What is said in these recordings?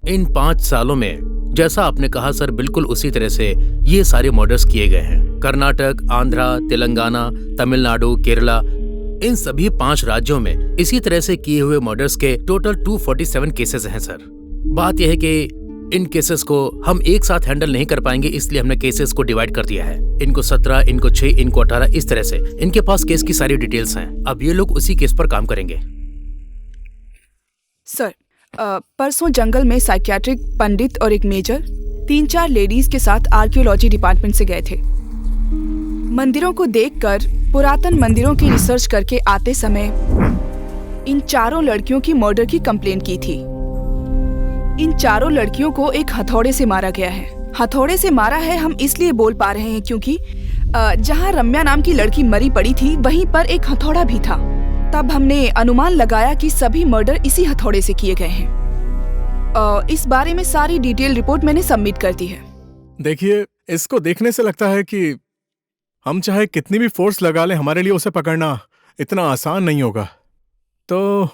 इन 5 सालों में जैसा आपने कहा सर, बिल्कुल उसी तरह से ये सारे मर्डर्स किए गए हैं। कर्नाटक, आंध्रा, तेलंगाना, तमिलनाडु, केरला, इन सभी 5 राज्यों में इसी तरह से किए हुए मर्डर्स के टोटल 247 केसेस हैं सर। बात यह है कि इन केसेस को हम एक साथ हैंडल नहीं कर पाएंगे, इसलिए हमने केसेस को डिवाइड कर दिया है। इनको 17, इनको 6, इनको 18, इस तरह से इनके पास केस की सारी डिटेल्स हैं। अब ये लोग उसी केस पर काम करेंगे। सर, परसों जंगल में साइकियाट्रिक पंडित और एक मेजर 3-4 लेडीज के साथ आर्कियोलॉजी डिपार्टमेंट से गए थे। मंदिरों को देखकर पुरातन मंदिरों की रिसर्च करके आते समय इन चारों लड़कियों की मर्डर की कंप्लेंट की थी। इन चारों लड़कियों को एक हथौड़े से मारा गया है। हथौड़े से मारा है हम इसलिए बोल पा रहे हैं क्योंकि जहां रम्या नाम की लड़की मरी पड़ी थी वहीं पर एक हथौड़ा भी था। तब हमने अनुमान लगाया कि सभी मर्डर इसी हथौड़े से किए गए हैं। इस बारे में सारी डिटेल रिपोर्ट मैंने सबमिट कर दी है। देखिए, इसको देखने से लगता है कि हम चाहे कितनी भी फोर्स लगा लें, हमारे लिए उसे पकड़ना इतना आसान नहीं होगा। तो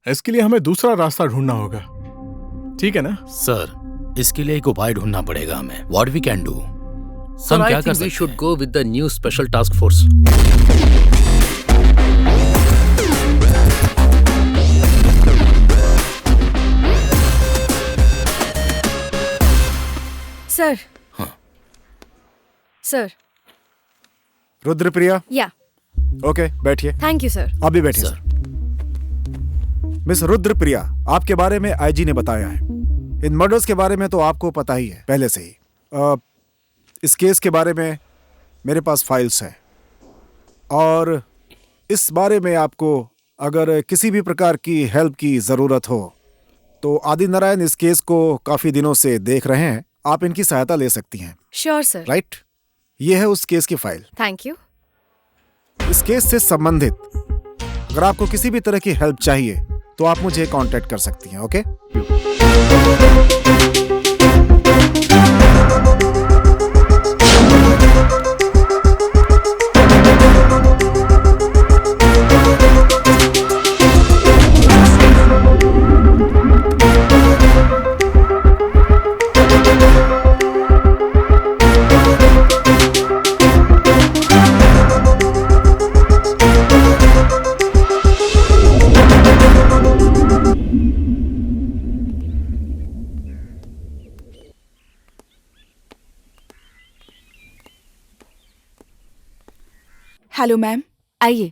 इसके लिए हमें दूसरा रास्ता ढूंढना होगा, ठीक है ना? सर, इसके लिए एक उपाय ढूंढना पड़ेगा हमें। What we can do? हम क्या कर सकते हैं? We should go with the new special task force. Sir. हाँ। सर। रुद्रप्रिया। या। ओके, बैठिए। Thank you sir. आप भी बैठिए सर। मिस रुद्रप्रिया, आपके बारे में आईजी ने बताया है। इन मर्डर्स के बारे में तो आपको पता ही है पहले से ही। इस केस के बारे में मेरे पास फाइल्स हैं और इस बारे में आपको अगर किसी भी प्रकार की हेल्प की जरूरत हो तो आदिनारायण इस केस को काफी दिनों से देख रहे हैं। आप इनकी सहायता ले सकती हैं। Sure sir. राइट, ये है उस केस की फाइल। Thank you. इस केस से संबंधित अगर आपको किसी भी तरह की हेल्प चाहिए तो आप मुझे कांटेक्ट कर सकती हैं। ओके? हेलो मैम, आइए।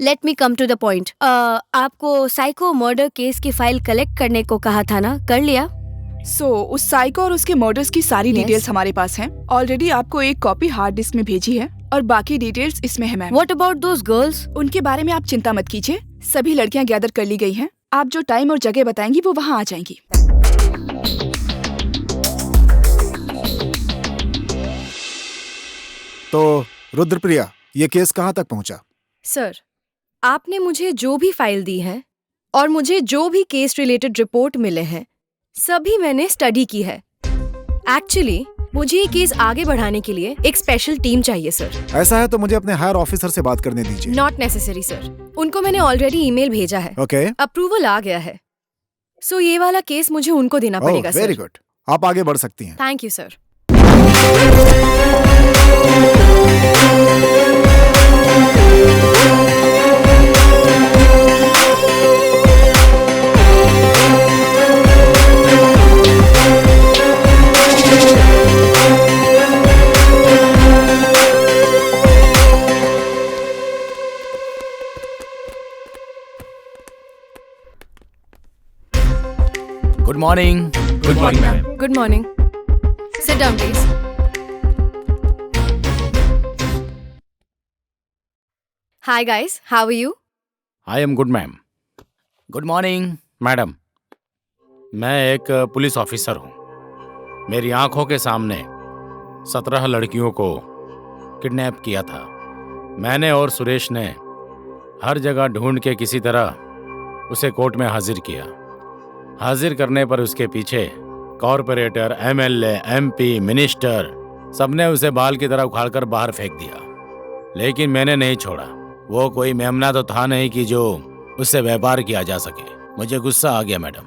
Let me come to the point. आपको साइको मर्डर केस की फाइल कलेक्ट करने को कहा था ना, कर लिया? उस साइको और उसके मर्डर्स की सारी डिटेल्स हमारे पास हैं। ऑलरेडी आपको एक कॉपी हार्ड डिस्क में भेजी है और बाकी डिटेल्स इसमें है ma'am. What about those girls? उनके बारे में आप चिंता मत कीजिए, सभी लड़कियां गैदर कर ली गई हैं। आप जो टाइम और जगह बताएंगी वो वहाँ आ जाएंगी। तो रुद्रप्रिया, ये केस कहाँ तक पहुँचा? सर, आपने मुझे जो भी फाइल दी है और मुझे जो भी केस रिलेटेड रिपोर्ट मिले हैं, सभी मैंने स्टडी की है। एक्चुअली मुझे ये केस आगे बढ़ाने के लिए एक स्पेशल टीम चाहिए सर। ऐसा है तो मुझे अपने हायर ऑफिसर से बात करने दीजिए। नॉट नेसेसरी सर, उनको मैंने ऑलरेडी ईमेल भेजा है। ओके, अप्रूवल आ गया है। सो ये वाला केस मुझे उनको देना पड़ेगा सर। वेरी गुड, आप आगे बढ़ सकती हैं। Thank you sir. Good morning. Good morning ma'am. Good morning. Sit down please. Hi guys, how are you? I am good ma'am. Good morning madam. मैं एक पुलिस ऑफिसर हूँ। मेरी आंखों के सामने 17 लड़कियों को किडनैप किया था। मैंने और सुरेश ने हर जगह ढूंढ के किसी तरह उसे कोर्ट में हाजिर किया। हाजिर करने पर उसके पीछे कॉरपोरेटर, एमएलए, एमपी, मिनिस्टर सबने उसे बाल की तरह उखाड़कर बाहर फेंक दिया। लेकिन मैंने नहीं छोड़ा। वो कोई मेमना तो था नहीं कि जो उससे व्यापार किया जा सके। मुझे गुस्सा आ गया मैडम,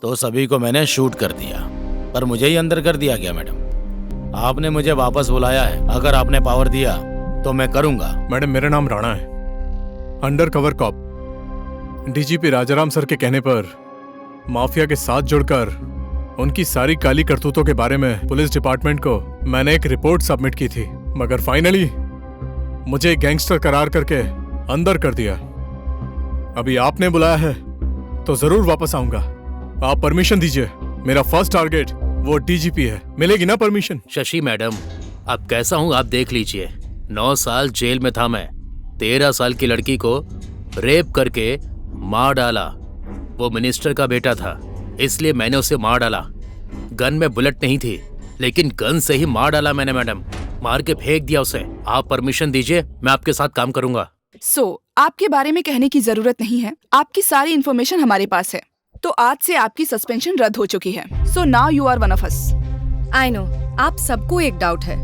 तो सभी को मैंने शूट कर दिया, पर मुझे ही अंदर कर दिया गया। मैडम, आपने मुझे वापस बुलाया है। अगर आपने पावर दिया तो मैं करूंगा। मैडम, मेरा नाम राणा है, undercover cop. DGP Rajaram sir के कहने पर माफिया के साथ जुड़कर उनकी सारी काली करतूतों के बारे में पुलिस डिपार्टमेंट को मैंने एक रिपोर्ट सबमिट की थी, मगर फाइनली मुझे गैंगस्टर करार करके अंदर कर दिया। अभी आपने बुलाया है तो जरूर वापस आऊंगा। आप परमिशन दीजिए। मेरा फर्स्ट टारगेट वो डीजीपी है। मिलेगी ना परमिशन? शशि मैडम, अब कैसा हूँ आप देख लीजिए। 9 साल जेल में था मैं। 13 साल की लड़की को रेप करके मार डाला। वो मिनिस्टर का बेटा था, इसलिए मैंने उसे मार डाला। गन में बुलेट नहीं थी, लेकिन गन से ही मार डाला मैंने मैडम। मार के फेंक दिया उसे। आप परमिशन दीजिए, मैं आपके साथ काम करूंगा। आपके बारे में कहने की जरूरत नहीं है। आपकी सारी इन्फॉर्मेशन हमारे पास है। तो आज से आपकी सस्पेंशन रद्द हो चुकी है। So now you are one of us. I know, आप सबको एक डाउट है।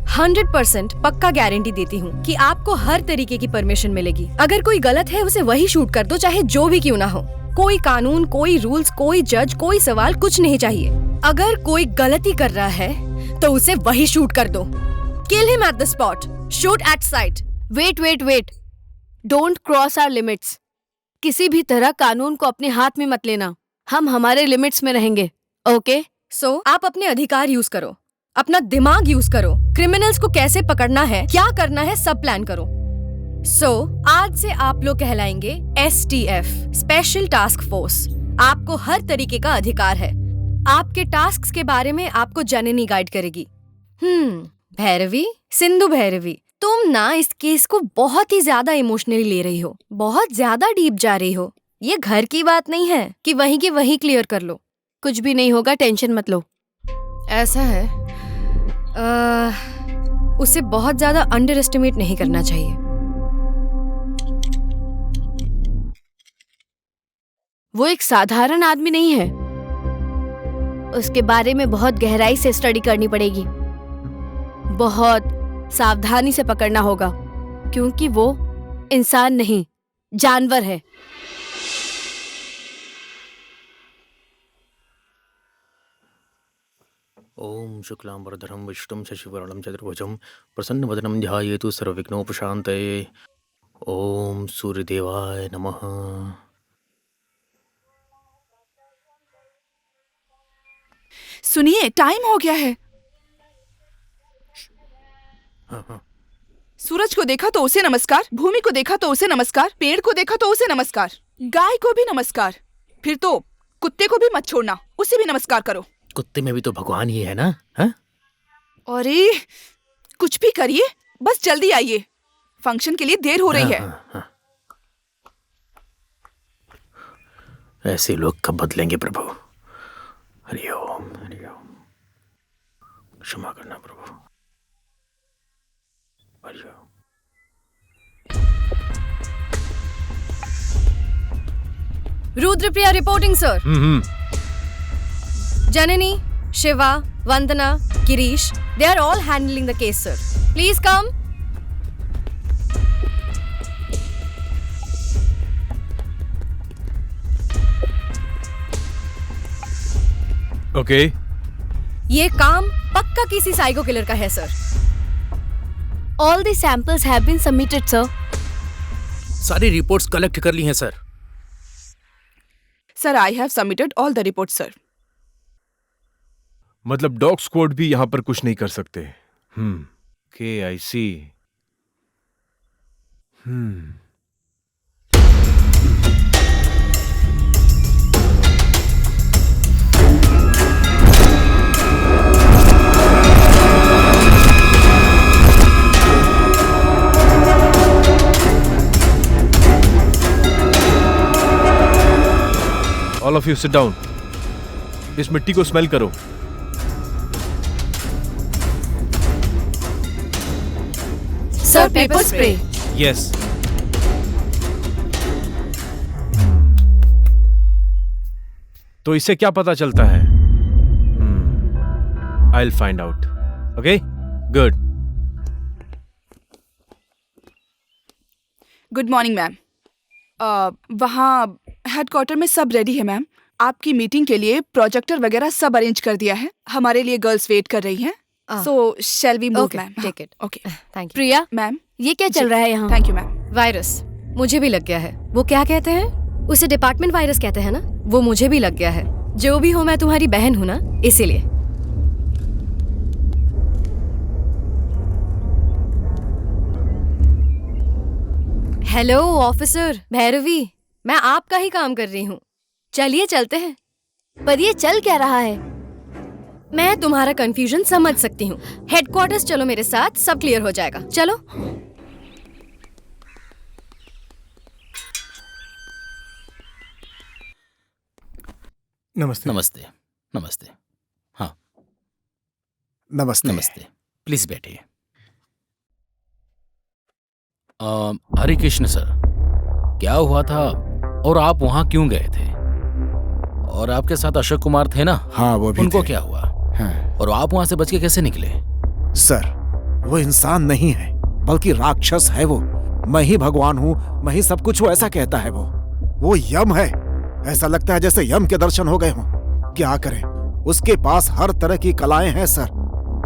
100% पक्का गारंटी देती हूँ कि आपको हर तरीके की परमिशन मिलेगी। अगर कोई गलत है उसे वही शूट कर दो, चाहे जो भी क्यों ना हो। कोई कानून, कोई रूल्स, कोई जज, कोई सवाल, कुछ नहीं चाहिए। अगर कोई गलती कर रहा है तो उसे वही शूट कर दो। Kill him at the spot, shoot at sight. Wait, don't cross our limits. किसी भी तरह कानून को अपने हाथ में मत लेना। हम हमारे लिमिट्स में रहेंगे, ओके? सो आप अपने अधिकार यूज करो, अपना दिमाग यूज करो। क्रिमिनल्स को कैसे पकड़ना है, क्या करना है, सब प्लान करो। आज से आप लोग कहलाएंगे STF, स्पेशल टास्क फोर्स। आपको हर तरीके का अधिकार है। आपके टास्क्स के बारे में आपको जननी गाइड करेगी। भैरवी, सिंधु भैरवी, तुम ना इस केस को बहुत ही ज्यादा इमोशनली ले रही हो, बहुत ज्यादा डीप जा रही हो। ये घर की बात नहीं है कि वहीं की वहीं क्लियर कर लो। कुछ भी नहीं होगा, टेंशन मत लो। ऐसा है, उसे बहुत ज्यादा अंडर एस्टिमेट नहीं करना चाहिए। वो एक साधारण आदमी नहीं है। उसके बारे में बहुत गहराई से स्टडी करनी पड़ेगी। बहुत सावधानी से पकड़ना होगा, क्योंकि वो इंसान नहीं, जानवर है। ओम शुक्लांबरधरं विष्णुं शशिवर्णं चतुर्भुजं प्रसन्नवदनं ध्यायेतु सर्वविघ्नोपशान्तये। ओम सूर्यदेवाय नमः। सुनिए, टाइम हो गया है। सूरज को देखा तो उसे नमस्कार, भूमि को देखा तो उसे नमस्कार, पेड़ को देखा तो उसे नमस्कार, गाय को भी नमस्कार, फिर तो कुत्ते को भी मत छोड़ना, उसे भी नमस्कार करो। कुत्ते में भी तो भगवान ही है ना? हाँ? अरे कुछ भी करिए, बस जल्दी आइए, फंक्शन के लिए देर हो रही है। हाँ। ऐसे लोग कब बदलेंगे प्रभु? हरिओम हरिओम। क्षमा करना प्रभु। हरिओम। Rudrapriya reporting sir. Janani, Shiva, Vandana, Girish, they are all handling the case, sir. Please come. Okay ये काम पक्का किसी साइको किलर का है, sir. All the samples have been submitted, sir. सारी रिपोर्ट्स कलेक्ट कर ली हैं sir. Sir, I have submitted all the report sir. मतलब डॉग स्क्वाड भी यहां पर कुछ नहीं कर सकते. Okay I see. All of you sit down. इस मिट्टी को स्मेल करो. Sir, pepper spray. यस. तो इससे क्या पता चलता है? I will find out. Okay, good. Good morning ma'am. वहाँ हेडक्वार्टर में सब रेडी है मैम. आपकी मीटिंग के लिए प्रोजेक्टर वगैरह सब अरेंज कर दिया है. हमारे लिए गर्ल्स वेट कर रही हैं. So shall we move ma'am? Take it. Okay. Thank you. Priya, ma'am, ये क्या चल रहा है यहाँ? Thank you ma'am. वायरस मुझे भी लग गया है. वो क्या कहते हैं? उसे डिपार्टमेंट वायरस कहते हैं ना. वो मुझे भी लग गया है. जो भी हो, मैं तुम्हारी बहन हूं ना, इसीलिए. हेलो ऑफिसर भैरवी, मैं आपका ही काम कर रही हूँ. चलिए चलते हैं. पर ये चल क्या रहा है? मैं तुम्हारा कंफ्यूजन समझ सकती हूँ. हेडक्वार्टर्स चलो मेरे साथ, सब क्लियर हो जाएगा. चलो. नमस्ते. नमस्ते. नमस्ते. हाँ, नमस्ते. नमस्ते. प्लीज बैठिए. हरे कृष्ण सर, क्या हुआ था और आप वहां क्यों गए थे? और आपके साथ अशोक कुमार थे ना? हाँ, वो भी उनको थे. क्या हुआ? हाँ. और आप वहां से बच के कैसे निकले? सर, वो इंसान नहीं है, बल्कि राक्षस है वो. मैं ही भगवान हूँ, मैं ही सब कुछ हूँ, ऐसा कहता है वो यम है. ऐसा लगता है जैसे यम के दर्शन हो गए हों. क्या करें, उसके पास हर तरह की कलाएं हैं सर.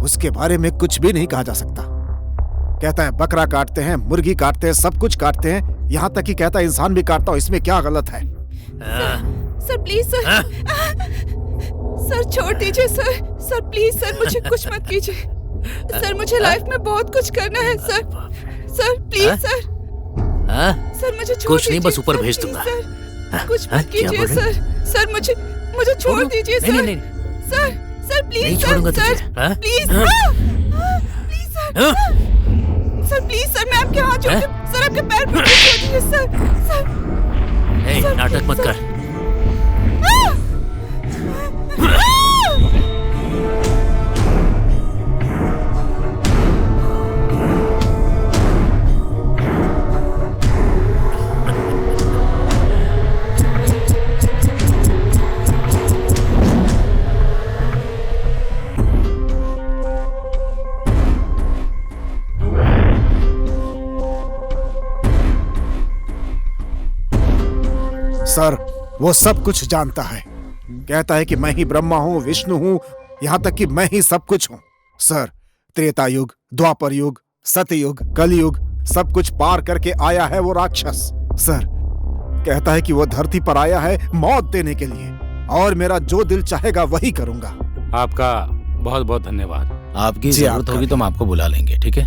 उसके बारे में कुछ भी नहीं कहा जा सकता. कहता है बकरा काटते हैं, मुर्गी काटते हैं, सब कुछ काटते हैं, यहाँ तक कि कहता है इंसान भी काटता हूँ. इसमें क्या गलत है? Sir please sir. सर छोड़ दीजिए सर. सर प्लीज सर, मुझे कुछ मत कीजिए. सर, मुझे लाइफ में बहुत कुछ करना है sir. Sir please sir. Sir मुझे छोड़ कुछ नहीं, बस ऊपर भेज दूंगा. कुछ मत कीजिए सर. सर मुझे छोड़ दीजिए सर. नहीं. सर प्लीज नहीं सर. छोड़ूंगा सर तुझे. हाँ? Please. Please sir. Sir please sir, मैं आपके हाथ जोड़ती हूँ. सर आपके पैर पकड़ दीजिए सर. सर नाटक मत कर. सर, वो सब कुछ जानता है. कहता है कि मैं ही ब्रह्मा हूँ, विष्णु हूँ, यहाँ तक कि मैं ही सब कुछ हूँ. सर, त्रेता युग, द्वापर युग, सतयुग, कलयुग, सब कुछ पार करके आया है वो राक्षस. सर, कहता है कि वो धरती पर आया है मौत देने के लिए, और मेरा जो दिल चाहेगा वही करूंगा. आपका बहुत बहुत धन्यवाद. आपकी जी, जरूरत आपका होगी भी. तो हम आपको बुला लेंगे, ठीक है?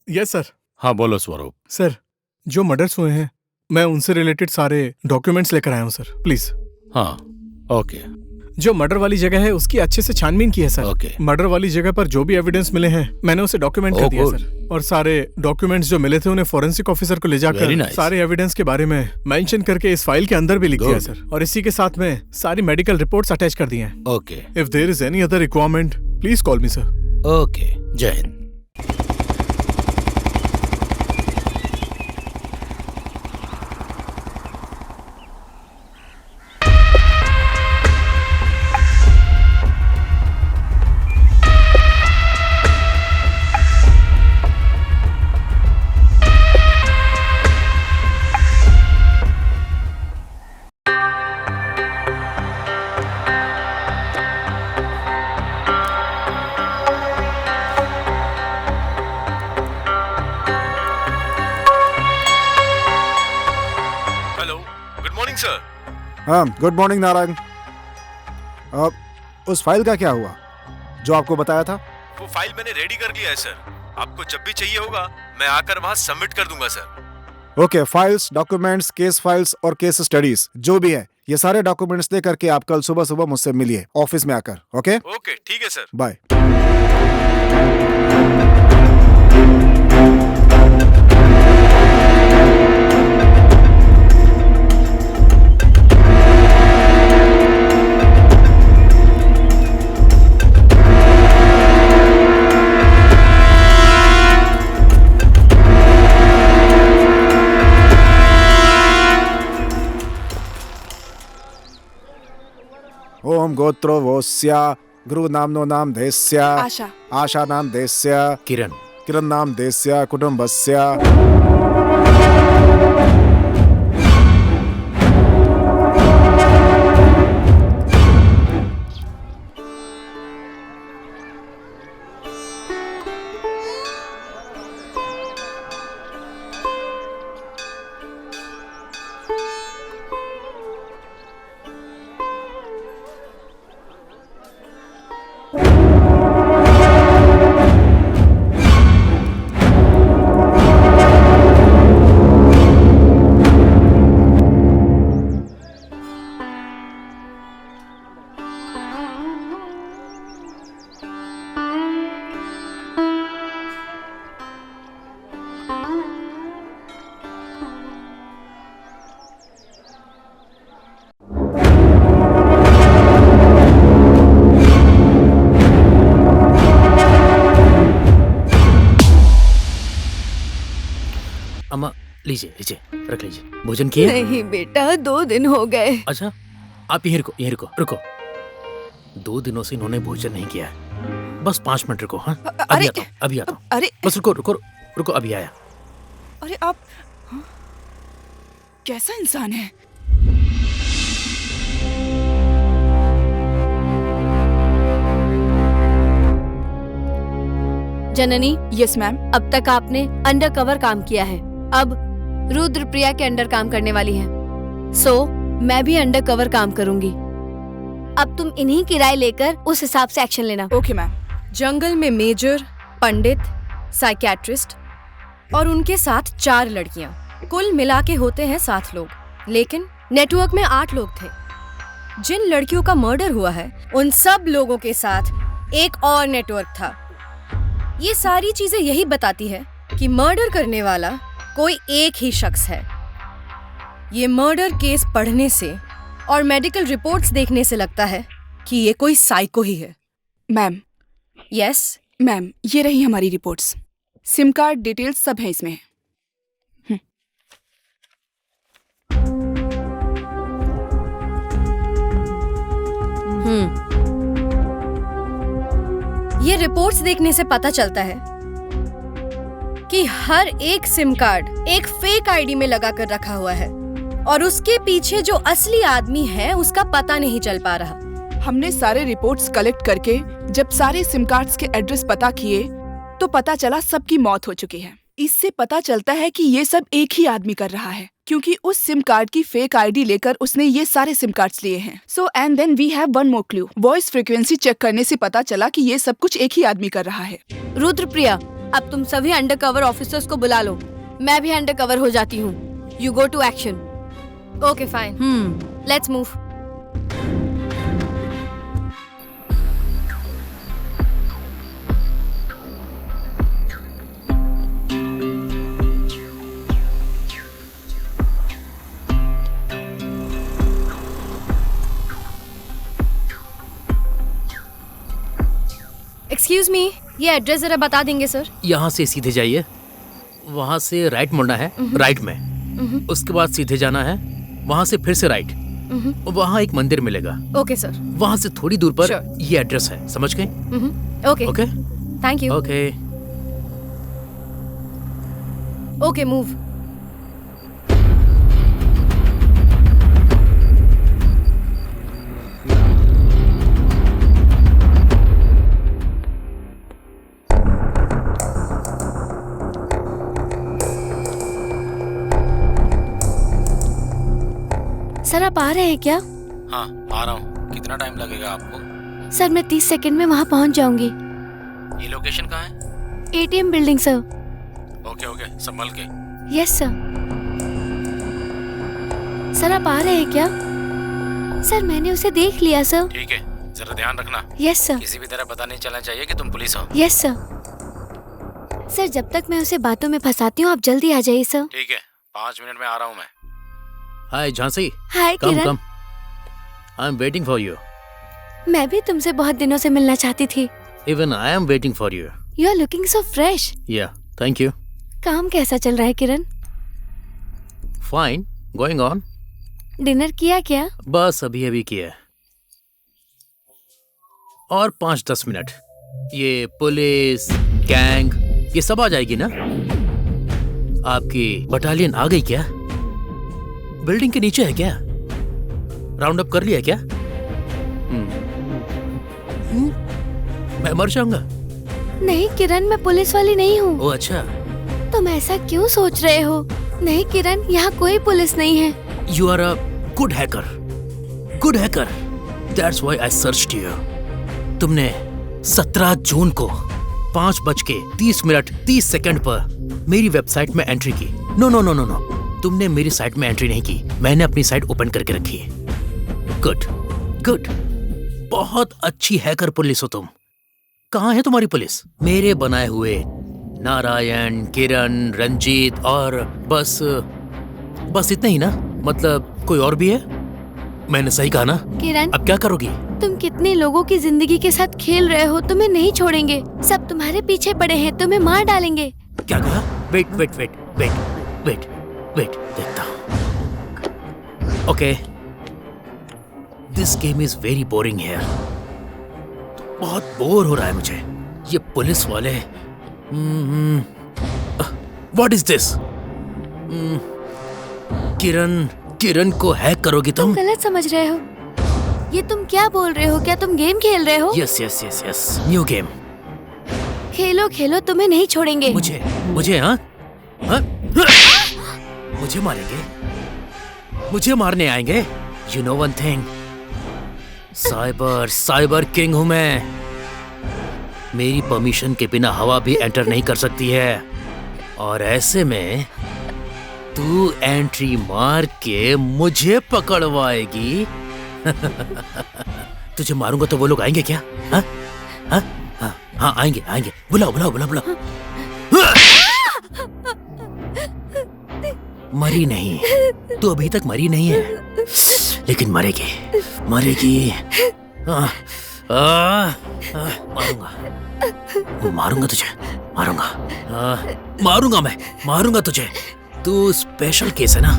Yes sir. हाँ, बोलो स्वरूप. सर, जो मर्डर्स हुए हैं, मैं उनसे रिलेटेड सारे डॉक्यूमेंट्स लेकर आया हूँ सर. प्लीज. हाँ, ओके. जो मर्डर वाली जगह है उसकी अच्छे से छानबीन की है सर. ओके. मर्डर वाली जगह पर जो भी एविडेंस मिले हैं मैंने उसे डॉक्यूमेंट कर Oh, दिया good. सर. और सारे डॉक्यूमेंट्स जो मिले थे उन्हें फॉरेंसिक ऑफिसर को ले Very जाकर nice. सारे एविडेंस के बारे में मेंशन करके इस फाइल के अंदर भी लिख दिया Good. सर. और इसी के साथ में सारी मेडिकल रिपोर्ट्स अटैच कर दी हैं. Okay. If there is any other requirement please call me sir. Okay. Jai Hind. हाँ, गुड मॉर्निंग नारायण। उस फाइल का क्या हुआ जो आपको बताया था? वो फाइल मैंने रेडी कर लिया है सर। आपको जब भी चाहिए होगा मैं आकर वहां सबमिट कर दूंगा sir. Okay, files, documents, case files और केस स्टडीज जो भी है, ये सारे डॉक्यूमेंट्स लेकर के आप कल सुबह सुबह मुझसे मिलिए ऑफिस में आकर। ओके ओके, ठीक है सर। बाय। ओम गोत्रो वोस्य गुरु नामनो नाम देस्य आशा। आशा नाम देस्य किरण, किरण नाम देस्य कुटुंबस्य। अम्मा लीजिए लीजिए, रख लीजिए। भोजन किए? नहीं बेटा, 2 दिन हो गए। अच्छा, आप यहीं रुको, यहीं रुको, रुको। 2 दिनों से इन्होंने भोजन नहीं किया है। बस 5 मिनट रुको। हाँ, अभी अरे, आता हूँ, अभी आता हूँ। अरे बस रुको रुको रुको, अभी आया। अरे आप हाँ? कैसा इंसान है? जननी, यस मैम। अब तक आपने अंडर कवर काम किया है, अब रुद्रप्रिया के अंडर काम करने वाली हैं। सो मैं भी अंडर कवर काम करूंगी। अब तुम इन्हीं की राय लेकर उस हिसाब से एक्शन लेना। Okay ma'am. जंगल में मेजर, पंडित, साइकियाट्रिस्ट और उनके साथ 4 लड़कियां, कुल मिला के होते हैं 7 लोग। लेकिन नेटवर्क में 8 लोग थे। जिन लड़कियों का मर्डर हुआ है उन सब लोगों के साथ एक और नेटवर्क था। ये सारी चीजें यही बताती है कि मर्डर करने वाला कोई एक ही शख्स है। ये मर्डर केस पढ़ने से और मेडिकल रिपोर्ट्स देखने से लगता है कि ये कोई साइको ही है। मैम, यस मैम ये रही हमारी रिपोर्ट्स। सिम कार्ड डिटेल्स सब है इसमें। ये रिपोर्ट्स देखने से पता चलता है कि हर एक सिम कार्ड एक फेक आईडी में लगा कर रखा हुआ है और उसके पीछे जो असली आदमी है उसका पता नहीं चल पा रहा। हमने सारे रिपोर्ट्स कलेक्ट करके जब सारे सिम कार्ड्स के एड्रेस पता किए तो पता चला सबकी मौत हो चुकी है। इससे पता चलता है कि ये सब एक ही आदमी कर रहा है, क्योंकि उस सिम कार्ड की फेक आईडी लेकर उसने ये सारे सिम कार्ड्स लिए हैं। So and then we have one more clue. Voice frequency check करने से पता चला कि ये सब कुछ एक ही आदमी कर रहा है। रुद्रप्रिया, अब तुम सभी अंडर कवर ऑफिसर्स को बुला लो। मैं भी अंडर कवर हो जाती हूँ। You go to action. Okay fine, let's move. Excuse me, ये एड्रेस जरा बता देंगे सर? यहाँ से सीधे जाइए, वहाँ से राइट मुड़ना है, राइट में। उसके बाद सीधे जाना है, वहाँ से फिर से राइट। वहाँ एक मंदिर मिलेगा। Okay sir. वहाँ से थोड़ी दूर पर Sure. ये एड्रेस है, समझ गए? Okay okay thank you. Okay. Okay move. Sir आप आ रहे हैं क्या? हाँ आ रहा हूँ। कितना टाइम लगेगा आपको? सर मैं 30 सेकंड में वहाँ पहुँच जाऊंगी। ये लोकेशन कहाँ है? ATM building sir. Okay okay, संभल के। Yes sir. सर आप आ रहे हैं क्या? सर मैंने उसे देख लिया सर। ठीक है, जरा ध्यान रखना। Yes sir. किसी भी तरह पता नहीं चलना चाहिए कि तुम पुलिस हो। Yes sir. सर जब तक मैं उसे बातों में फंसाती हूँ आप जल्दी आ जाइए सर। ठीक है, 5 मिनट में आ रहा हूँ मैं। Hi Jhansi, hi come Kiran. Come, I am waiting for you. मैं भी तुमसे बहुत दिनों से मिलना चाहती थी। Even I am waiting for you. You are looking so fresh. Yeah thank you. काम कैसा चल रहा है Kiran? Fine, going on. Dinner किया क्या? बस अभी अभी किया है। और 5-10 मिनट, ये पुलिस गैंग ये सब आ जाएगी ना? आपकी बटालियन आ गई क्या? बिल्डिंग के नीचे है क्या? राउंड अप कर लिया क्या? मैं मर जाऊंगा? नहीं किरण, मैं पुलिस वाली नहीं हूँ। ओ अच्छा। तुम ऐसा क्यों सोच रहे हो? नहीं किरण, यहाँ कोई पुलिस नहीं है। You are a good hacker. Good hacker. That's why I searched you. तुमने 17 जून को 5:30 पर मेरी वेबसाइट में एंट्री की। No no no no no, तुमने मेरी साइट में एंट्री नहीं की, मैंने अपनी साइट ओपन करके रखी है। गुड गुड, बहुत अच्छी हैकर पुलिस हो तुम। कहाँ है तुम्हारी पुलिस? मेरे बनाए हुए नारायण, किरण, रंजीत और बस इतना ही ना? मतलब कोई और भी है? मैंने सही कहा ना? किरण, अब क्या करोगी? तुम कितने लोगों की जिंदगी के साथ खेल रहे हो, तुम्हें नहीं छोड़ेंगे। सब तुम्हारे पीछे पड़े हैं, तुम्हें मार डालेंगे। क्या कहा? Wait wait wait wait wait wait, देखता हूँ। Okay, this game is very boring here. बहुत बोर हो रहा है मुझे। ये पुलिस वाले। What is this? किरण को हैक करोगी तुम? गलत समझ रहे हो। ये तुम क्या बोल रहे हो? क्या तुम गेम खेल रहे हो? Yes yes yes yes, new game. खेलो खेलो, तुम्हें नहीं छोड़ेंगे। मुझे हाँ? मुझे मारेंगे? मुझे मारने आएंगे? You know one thing, cyber king हूं मैं। मेरी परमिशन के बिना हवा भी एंटर नहीं कर सकती है, और ऐसे में तू एंट्री मार के मुझे पकड़वाएगी। तुझे मारूंगा तो वो लोग आएंगे क्या? हाँ हाँ हाँ हाँ, आएंगे। बुलाओ। मरी नहीं, तू अभी तक मरी नहीं है, लेकिन मरेगी। मारूंगा तुझे, मारूंगा तुझे। तू स्पेशल केस है ना?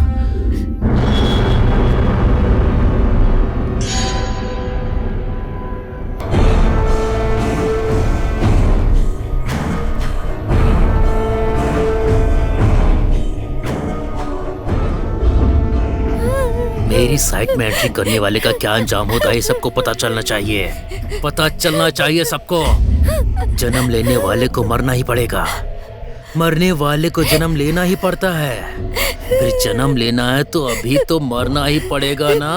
मेरी साइट में एंट्री करने वाले का क्या अंजाम होता है, सबको पता चलना चाहिए सबको। जन्म लेने वाले को मरना ही पड़ेगा, मरने वाले को जन्म लेना ही पड़ता है। फिर जन्म लेना है तो अभी तो मरना ही पड़ेगा ना।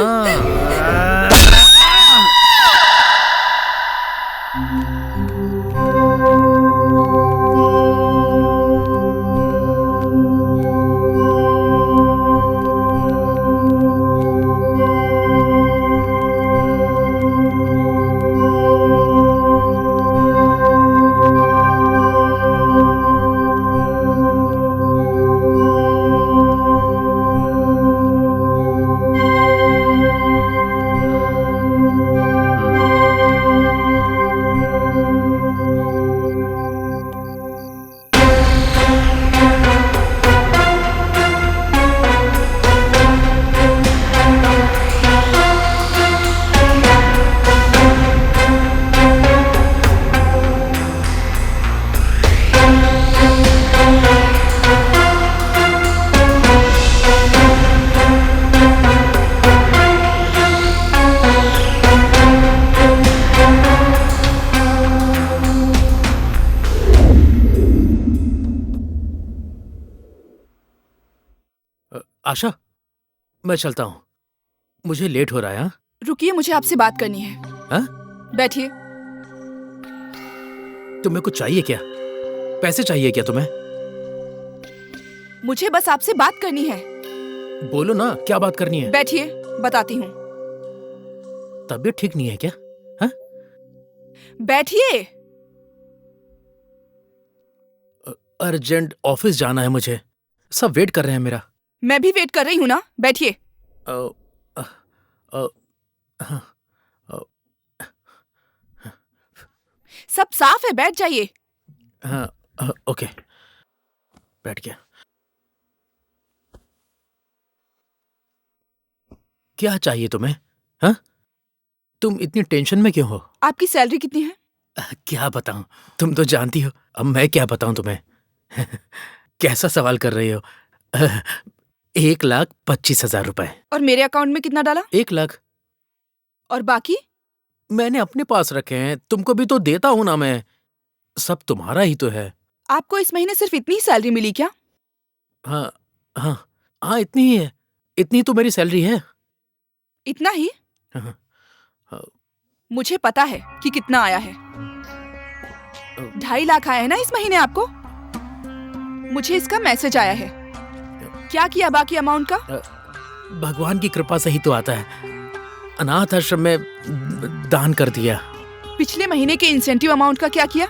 आशा, मैं चलता हूँ। मुझे लेट हो रहा है। हाँ? रुकिए, मुझे आपसे बात करनी है। हाँ? बैठिए। तुम्हें कुछ चाहिए क्या? पैसे चाहिए क्या तुम्हें? मुझे बस आपसे बात करनी है। बोलो ना, क्या बात करनी है? बैठिए, बताती हूँ। तबीयत ठीक नहीं है क्या? हाँ? बैठिए। अर्जेंट ऑफिस जाना है मुझे, सब वेट कर रहे हैं मेरा। मैं भी वेट कर रही हूँ ना, बैठिए। हाँ, सब साफ है, बैठ जाइए। हाँ, ओके, बैठ गया। क्या चाहिए तुम्हें? हाँ? तुम इतनी टेंशन में क्यों हो? आपकी सैलरी कितनी है? क्या बताऊं, तुम तो जानती हो, अब मैं क्या बताऊं तुम्हें। कैसा सवाल कर रही हो? 1,25,000 रुपए। और मेरे अकाउंट में कितना डाला? 1 लाख। और बाकी? मैंने अपने पास रखे हैं, तुमको भी तो देता हूं ना मैं। सब तुम्हारा ही तो है। आपको इस महीने सिर्फ इतनी सैलरी मिली क्या? हाँ हाँ हाँ, इतनी ही है, इतनी तो मेरी सैलरी है। इतना ही? हाँ, हाँ। मुझे पता है कि कितना आया है। 2.5 लाख आया है ना इस महीने आपको? मुझे इसका मैसेज आया है। क्या किया बाकी अमाउंट का? भगवान की कृपा से ही तो आता है। अनाथ आश्रम में दान कर दिया। पिछले महीने के इंसेंटिव अमाउंट का क्या किया?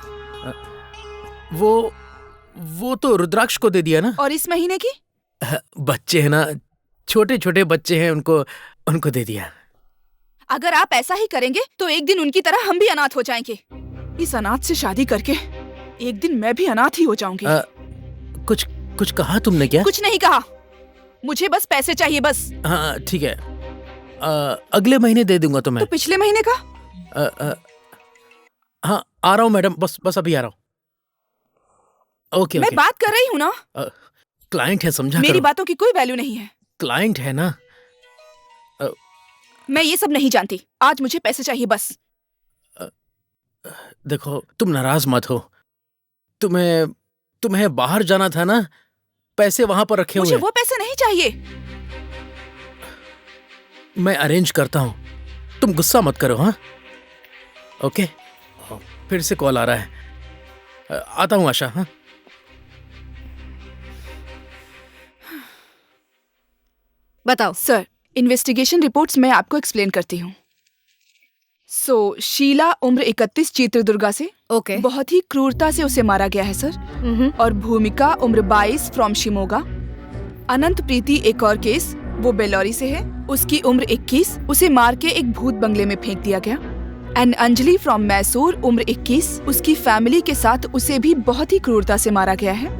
वो तो रुद्राक्ष को दे दिया ना। और इस महीने की? बच्चे हैं ना, छोटे छोटे बच्चे हैं, उनको दे दिया। अगर आप ऐसा ही करेंगे तो एक दिन उनकी तरह हम भी अनाथ हो जाएंगे। इस अनाथ से शादी करके एक दिन मैं भी अनाथ ही हो जाऊंगी। कुछ कहा तुमने क्या? कुछ नहीं कहा, मुझे बस पैसे चाहिए, बस। हाँ ठीक है, अगले महीने दे दूंगा तुम्हें। तो पिछले महीने का? हाँ, आ रहा हूँ मैडम, बस अभी आ रहा हूँ। ओके, मैं बात कर रही हूँ ना। क्लाइंट है, समझा मेरी करो। बातों की कोई वैल्यू नहीं है। क्लाइंट है ना। मैं ये सब नहीं जानती, आज मुझे पैसे चाहिए, बस। देखो, तुम नाराज मत हो। तुम्हें बाहर जाना था ना, पैसे वहां पर रखे हुए मुझे हैं। वो पैसे नहीं चाहिए। मैं अरेंज करता हूँ, तुम गुस्सा मत करो। हाँ, ओके। फिर से कॉल आ रहा है, आता हूँ आशा। हाँ, बताओ। सर, इन्वेस्टिगेशन रिपोर्ट्स मैं आपको एक्सप्लेन करती हूँ। शीला उम्र 31 चित्रदुर्गा से ओके। बहुत ही क्रूरता से उसे मारा गया है सर। और भूमिका उम्र 22 फ्रॉम शिमोगा। अनंत प्रीति एक और केस, वो बेलोरी से है, उसकी उम्र 21, उसे मार के एक भूत बंगले में फेंक दिया गया। एंड अंजलि फ्रॉम मैसूर उम्र 21, उसकी फैमिली के साथ उसे भी बहुत ही क्रूरता से मारा गया है।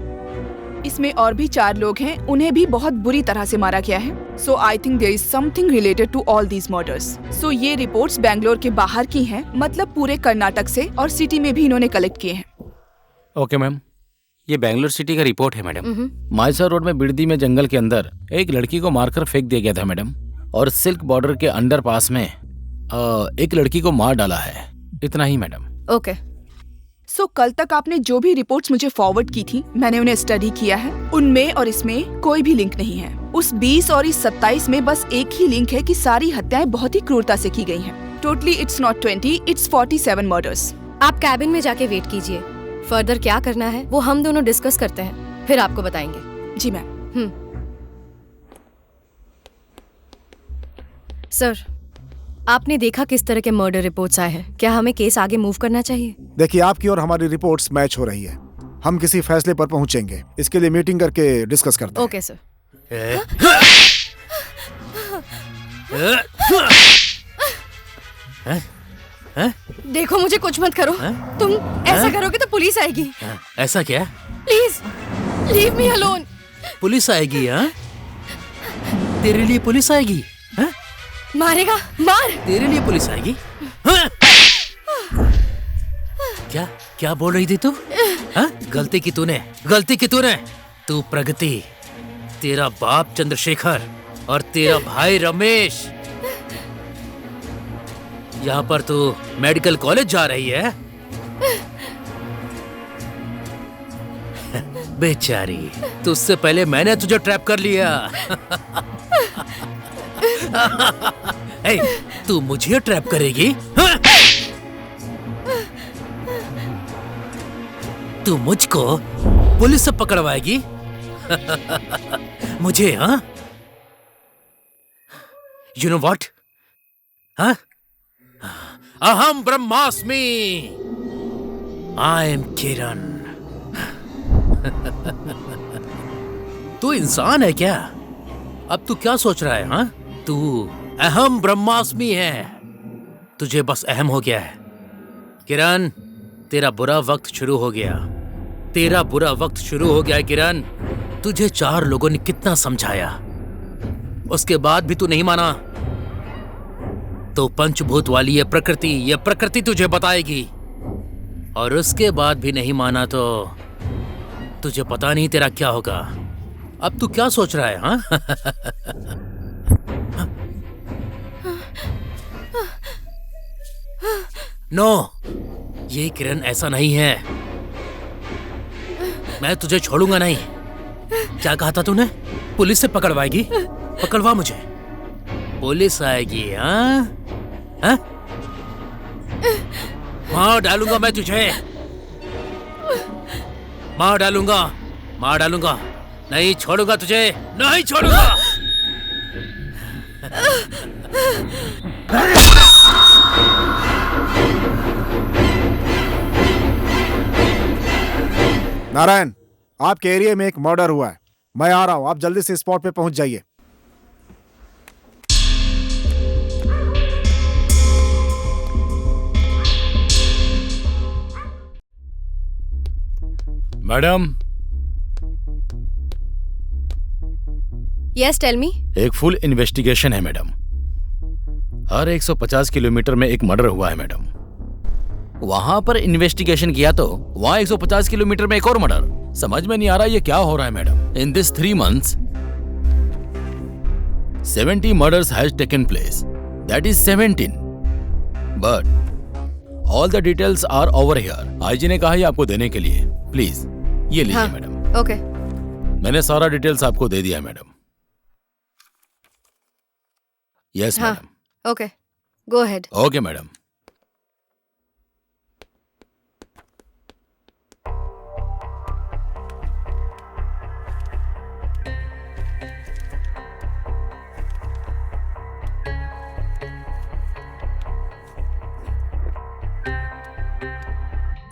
इसमें और भी 4 लोग हैं, उन्हें भी बहुत बुरी तरह से मारा गया है। So I think there is something related to all these murders. So ये रिपोर्ट्स बैंगलोर के बाहर की हैं, मतलब पूरे कर्नाटक से, और सिटी में भी इन्होंने कलेक्ट किए हैं। ओके मैम, ये बैंगलोर सिटी का रिपोर्ट है मैडम। मायसा रोड में बिड़दी में जंगल के अंदर एक लड़की को मारकर फेंक दिया गया था मैडम, और सिल्क बॉर्डर के अंडर पास में एक लड़की को मार डाला है। इतना ही मैडम। ओके। सो कल तक आपने जो भी रिपोर्ट्स मुझे फॉरवर्ड की थी, मैंने उन्हें स्टडी किया है। उनमें और इसमें कोई भी लिंक नहीं है। उस 20 और इस 27 में बस एक ही लिंक है कि सारी हत्याएं बहुत ही क्रूरता से की गई हैं। Totally it's not 20, it's 47 murders. आप कैबिन में जाके वेट कीजिए, फर्दर क्या करना है वो हम दोनों डिस्कस करते हैं, फिर आपको बताएंगे। जी मैम। सर, आपने देखा किस तरह के मर्डर रिपोर्ट्स आए हैं, क्या हमें केस आगे मूव करना चाहिए? देखिए, आपकी और हमारी रिपोर्ट्स मैच हो रही है। हम किसी फैसले पर पहुंचेंगे, इसके लिए मीटिंग करके डिस्कस करते हैं। Okay sir. देखो, मुझे कुछ मत करो। तुम ऐसा करोगे तो पुलिस आएगी। ऐसा क्या? Please leave me alone. Police आएगी? हाँ, तेरे लिए पुलिस आएगी? हाँ? मारेगा? मार। तेरे लिए पुलिस आएगी? हाँ? क्या बोल रही थी तू? हाँ? गलती की तूने। तू प्रगति, तेरा बाप चंद्रशेखर और तेरा भाई रमेश, यहाँ पर तू मेडिकल कॉलेज जा रही है। बेचारी, तुझसे पहले मैंने तुझे ट्रैप कर लिया। ए, तू मुझे ट्रैप करेगी? हाँ? तू मुझको पुलिस से पकड़वाएगी? मुझे? हाँ? You know what? हाँ? अहम ब्रह्मास्मि। I am किरण। तू इंसान है क्या? अब तू क्या सोच रहा है? हाँ? तू अहम ब्रह्मास्मि है। तुझे बस अहम हो गया है। किरण, तेरा बुरा वक्त शुरू हो गया। तेरा बुरा वक्त शुरू हो गया है किरण। तुझे 4 लोगों ने कितना समझाया, उसके बाद भी तू नहीं माना। तो पंचभूत वाली ये प्रकृति तुझे बताएगी। और उसके बाद भी नहीं माना तो तुझे पता नहीं तेरा क्या होगा। अब तू क्या सोच रहा है? हाँ? नो, ये किरण ऐसा नहीं है। मैं तुझे छोड़ूंगा नहीं। क्या कहा था तूने? पुलिस से पकड़वाएगी? पकड़वा मुझे। पुलिस आएगी? हाँ? हाँ? मार डालूंगा मैं तुझे। मार डालूंगा। नहीं छोड़ूंगा तुझे, नहीं छोड़ूंगा। नारायण, आपके एरिया में एक मर्डर हुआ है। मैं आ रहा हूं, आप जल्दी से स्पॉट पे पहुंच जाइए। Madam, yes tell me. एक फुल इन्वेस्टिगेशन है मैडम। हर 150 किलोमीटर में एक मर्डर हुआ है मैडम। वहां पर इन्वेस्टिगेशन किया तो वहां 150 किलोमीटर में एक और मर्डर। समझ में नहीं आ रहा ये क्या हो रहा है madam. In this 3 months 70 murders has taken place. That is 17. But all the details are over here. IG ने कहा ये आपको देने के लिए। प्लीज ये लीजिए मैडम। ओके। मैंने सारा डिटेल्स आपको दे दिया madam. Yes madam. Okay, go ahead. Okay madam.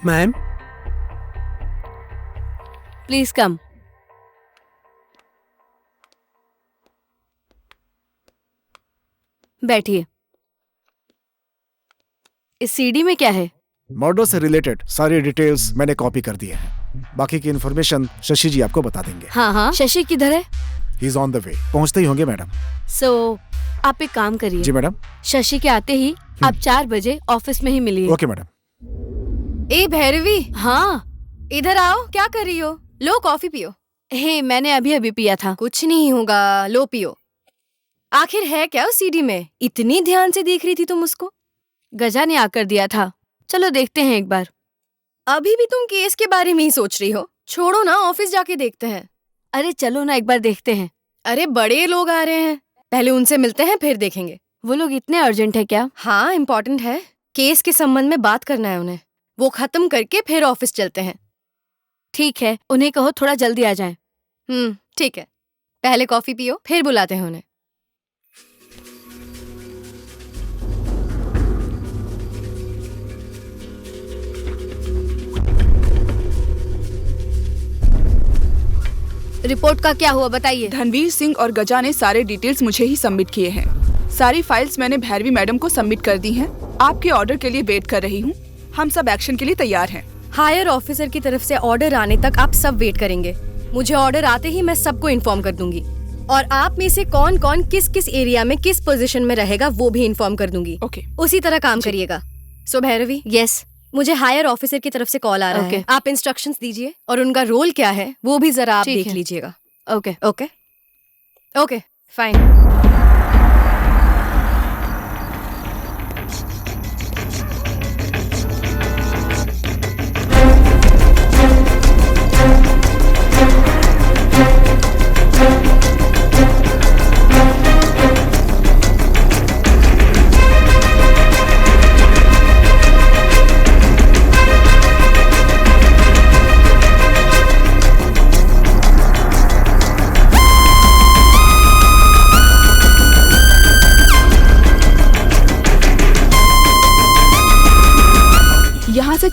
Ma'am, please come. बैठिए। इस सीडी में क्या है? मर्डर से रिलेटेड सारी डिटेल्स मैंने कॉपी कर दिए हैं। बाकी की इन्फॉर्मेशन शशि जी आपको बता देंगे। हाँ, शशि किधर है? He is on the way. पहुंचते ही होंगे मैडम। आप एक काम करिए। जी मैडम। शशि के आते ही आप 4 बजे ऑफिस में ही मिलिए। Okay madam. ए भैरवी। हाँ, इधर आओ। क्या कर रही हो? लो कॉफी पियो। हे, मैंने अभी पिया था। कुछ नहीं होगा, लो पियो। आखिर है क्या उस सीडी में? इतनी ध्यान से देख रही थी तुम उसको? गजा ने आकर दिया था। चलो देखते हैं एक बार। अभी भी तुम केस के बारे में ही सोच रही हो? छोड़ो ना, ऑफिस जाके देखते हैं। अरे चलो ना, एक बार देखते हैं। अरे बड़े लोग आ रहे हैं, पहले उनसे मिलते हैं फिर देखेंगे। वो लोग इतने अर्जेंट है क्या? हाँ, इम्पोर्टेंट है। केस के संबंध में बात करना है उन्हें। वो खत्म करके फिर ऑफिस चलते हैं। ठीक है, उन्हें कहो थोड़ा जल्दी आ जाएं। ठीक है। पहले कॉफी पियो, फिर बुलाते हैं उन्हें। रिपोर्ट का क्या हुआ बताइए। धनवीर सिंह और गजा ने सारे डिटेल्स मुझे ही सबमिट किए हैं। सारी फाइल्स मैंने भैरवी मैडम को सबमिट कर दी हैं। आपके ऑर्डर के लिए वेट कर रही हूँ। हम सब एक्शन के लिए तैयार हैं। हायर ऑफिसर की तरफ से ऑर्डर आने तक आप सब वेट करेंगे। मुझे ऑर्डर आते ही मैं सबको इन्फॉर्म कर दूंगी। और आप में से कौन कौन किस किस एरिया में किस पोजीशन में रहेगा वो भी इन्फॉर्म कर दूंगी। ओके। उसी तरह काम करिएगा। सो भैरवी। यस। मुझे हायर ऑफिसर की तरफ से कॉल आ रहा है। आप इंस्ट्रक्शंस दीजिए और उनका रोल क्या है वो भी जरा आप देख लीजिएगा। Okay okay okay fine.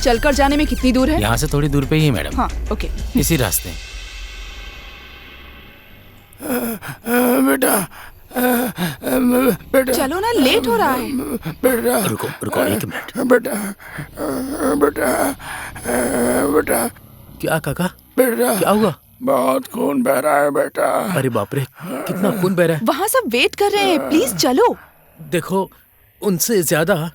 चलकर जाने में कितनी दूर है? यहाँ से थोड़ी दूर पे ही है मैडम। हाँ, ओके। इसी रास्ते। बेटा बेटा चलो ना, लेट हो रहा है। बेटा रुको रुको, एक मिनट। बेटा बेटा बेटा क्या काका, बेटा क्या हुआ? बहुत खून बह रहा है बेटा। अरे बाप रे, कितना खून बह रहा है। वहाँ सब वेट कर रहे हैं, प्लीज चलो। देखो, उनसे ज्यादा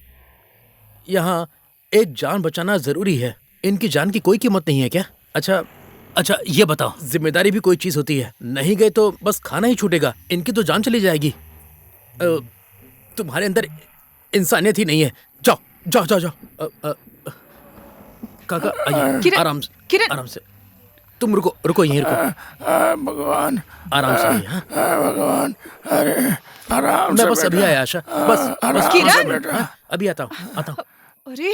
यहाँ एक जान बचाना जरूरी है। इनकी जान की कोई कीमत नहीं है क्या? अच्छा अच्छा, ये बताओ, जिम्मेदारी भी कोई चीज होती है। नहीं गए तो बस खाना ही छूटेगा, इनकी तो जान चली जाएगी। तुम्हारे अंदर इंसानियत ही नहीं है। जाओ जाओ जाओ जाओ। काका आइए, आराम से, किरण, आराम से। तुम रुको रुको, यहीं रुको। भगवान, आराम से आइए। हाँ, भगवान, अरे आराम से। मैं बस अभी आया आशा, बस किरण! हाँ, अभी आता हूँ। अरे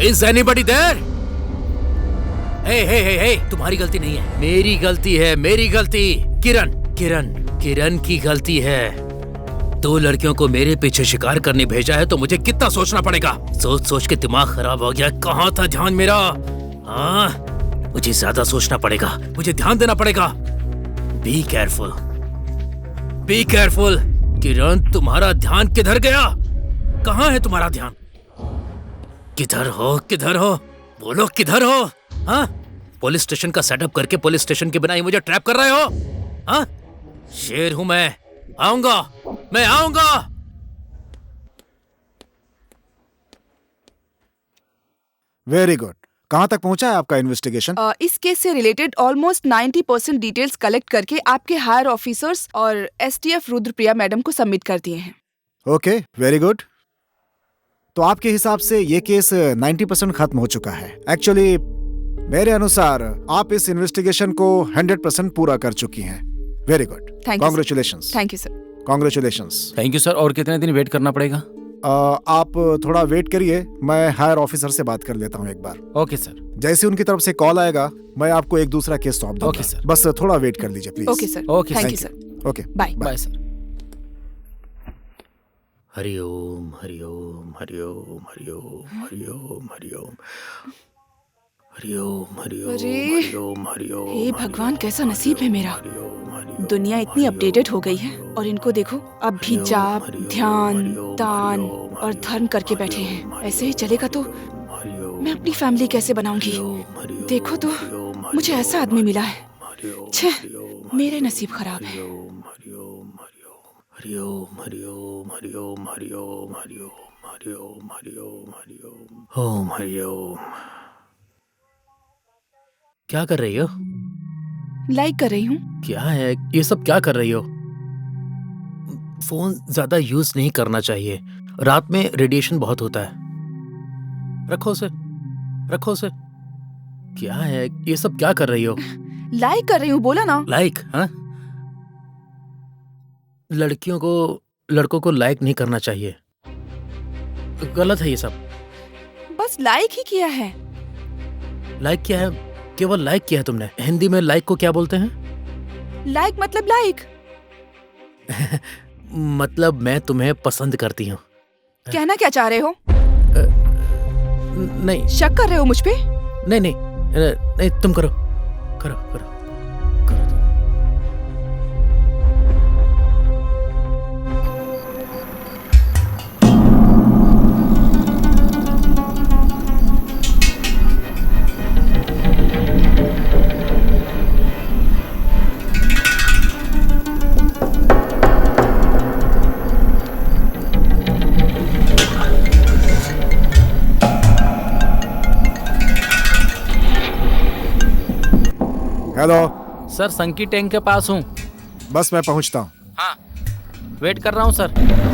Is anybody there? Hey, तुम्हारी गलती नहीं है, मेरी गलती है, मेरी गलती। किरण की गलती है। 2 लड़कियों को मेरे पीछे शिकार करने भेजा है तो मुझे कितना सोचना पड़ेगा। सोच के दिमाग खराब हो गया। कहाँ था ध्यान मेरा? हाँ, मुझे ज्यादा सोचना पड़ेगा, मुझे ध्यान देना पड़ेगा। Be careful. किरण, तुम्हारा ध्यान किधर गया? कहाँ है तुम्हारा ध्यान? किधर हो? बोलो, किधर हो? हाँ, पुलिस स्टेशन का सेटअप करके पुलिस स्टेशन के बिना ही मुझे ट्रैप कर रहे हो? हाँ, शेर हूं मैं आऊंगा। Very good. कहाँ तक पहुंचा है आपका इन्वेस्टिगेशन? इस केस से रिलेटेड ऑलमोस्ट 90% डिटेल्स कलेक्ट करके आपके हायर ऑफिसर्स और STF रुद्रप्रिया मैडम को सबमिट कर दिए हैं। Okay, very good. तो आपके हिसाब से ये केस 90% खत्म हो चुका है। एक्चुअली मेरे अनुसार आप इस इन्वेस्टिगेशन को 100% पूरा कर चुकी हैं। Very good, congratulations. Thank you sir. Congratulations. Thank you sir. और कितने दिन वेट करना पड़ेगा? आप थोड़ा वेट करिए, मैं हायर ऑफिसर से बात कर लेता हूँ एक बार। Okay sir. जैसे उनकी तरफ से कॉल आएगा मैं आपको एक दूसरा केस सौंप दूंगा। Okay sir. बस थोड़ा वेट कर लीजिए please. Okay sir. Okay, thank you sir. Okay, bye sir. Hariom Hariom Hariom Hariom Hariom Hariom Hariom Hariom अरे, हरिओम हरिओम। हे भगवान, कैसा नसीब है मेरा। दुनिया इतनी अपडेटेड हो गई है और इनको देखो, अब भी जाप, ध्यान, दान और धर्म करके बैठे हैं। ऐसे ही चलेगा तो मैं अपनी फैमिली कैसे बनाऊंगी? देखो तो, मुझे ऐसा आदमी मिला है। छे, मेरे नसीब खराब है। हरिओम हरिओम हरिओम हरिओम हरिओम हरिओम हरिओम हरिओम ओम हरिओम। क्या कर रही हो? लाइक कर रही हूँ। क्या है ये सब, क्या कर रही हो? फोन ज्यादा यूज नहीं करना चाहिए, रात में रेडिएशन बहुत होता है। रखो उसे, रखो उसे। क्या है ये सब, क्या कर रही हो? लाइक कर रही हूँ, बोला ना। लाइक? हाँ, लड़कों को लाइक नहीं करना चाहिए, गलत है ये सब। बस लाइक ही किया है। लाइक किया है? केवल लाइक किया है तुमने? हिंदी में लाइक को क्या बोलते हैं? लाइक मतलब लाइक। मतलब मैं तुम्हें पसंद करती हूँ। कहना क्या चाह रहे हो? नहीं। शक कर रहे हो मुझ पे? नहीं नहीं नहीं, तुम करो करो करो करो तुम। हेलो सर, संकी टैंक के पास हूँ। बस मैं पहुंचता हूँ। हाँ, वेट कर रहा हूँ sir.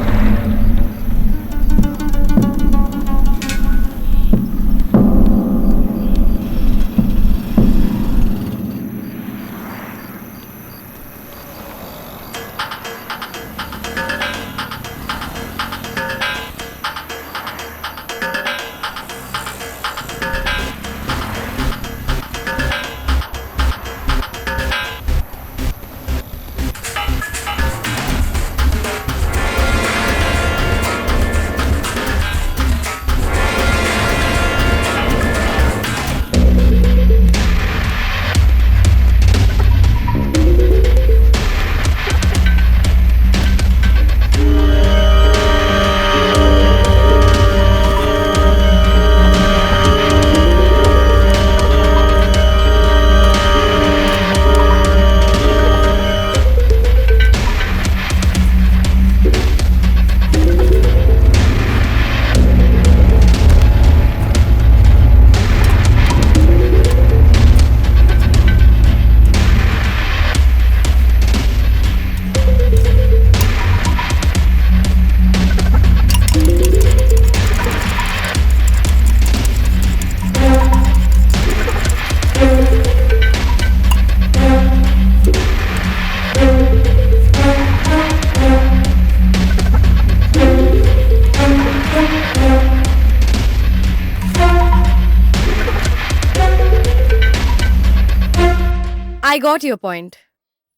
I got your point.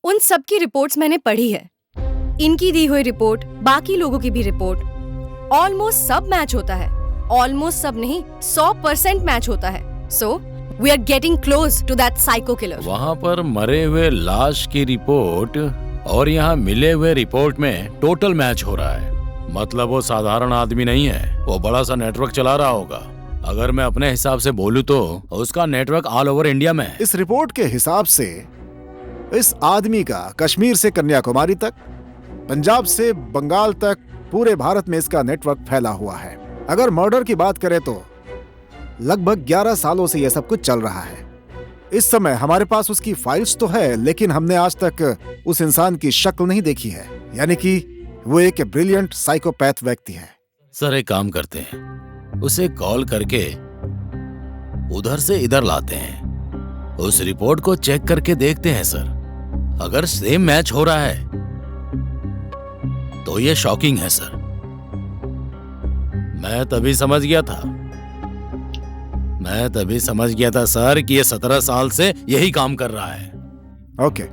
उन सब की रिपोर्ट्स मैंने पढ़ी है। इनकी दी हुई रिपोर्ट, बाकी लोगों की भी रिपोर्ट, ऑलमोस्ट सब मैच होता है। ऑलमोस्ट सब नहीं, 100% मैच होता है। So we are getting close to that psycho killer. वहाँ पर मरे हुए लाश की रिपोर्ट और यहाँ मिले हुए रिपोर्ट में टोटल मैच हो रहा है। मतलब वो साधारण आदमी नहीं है, वो बड़ा सा नेटवर्क चला रहा होगा। अगर मैं अपने हिसाब से बोलूं तो उसका नेटवर्क ऑल ओवर इंडिया में है। इस रिपोर्ट के हिसाब से इस आदमी का कश्मीर से कन्याकुमारी तक, पंजाब से बंगाल तक, पूरे भारत में इसका नेटवर्क फैला हुआ है। अगर मर्डर की बात करें तो लगभग 11 सालों से यह सब कुछ चल रहा है। इस समय हमारे पास उसकी फाइल्स तो है, लेकिन हमने आज तक उस इंसान की शक्ल नहीं देखी है। यानी कि वो एक ब्रिलियंट साइकोपैथ व्यक्ति है। सर, एक काम करते हैं, उसे कॉल करके उधर से इधर लाते हैं, उस रिपोर्ट को चेक करके देखते हैं सर। अगर सेम मैच हो रहा है तो ये शॉकिंग है सर। मैं तभी समझ गया था सर कि ये 17 साल से यही काम कर रहा है। ओके।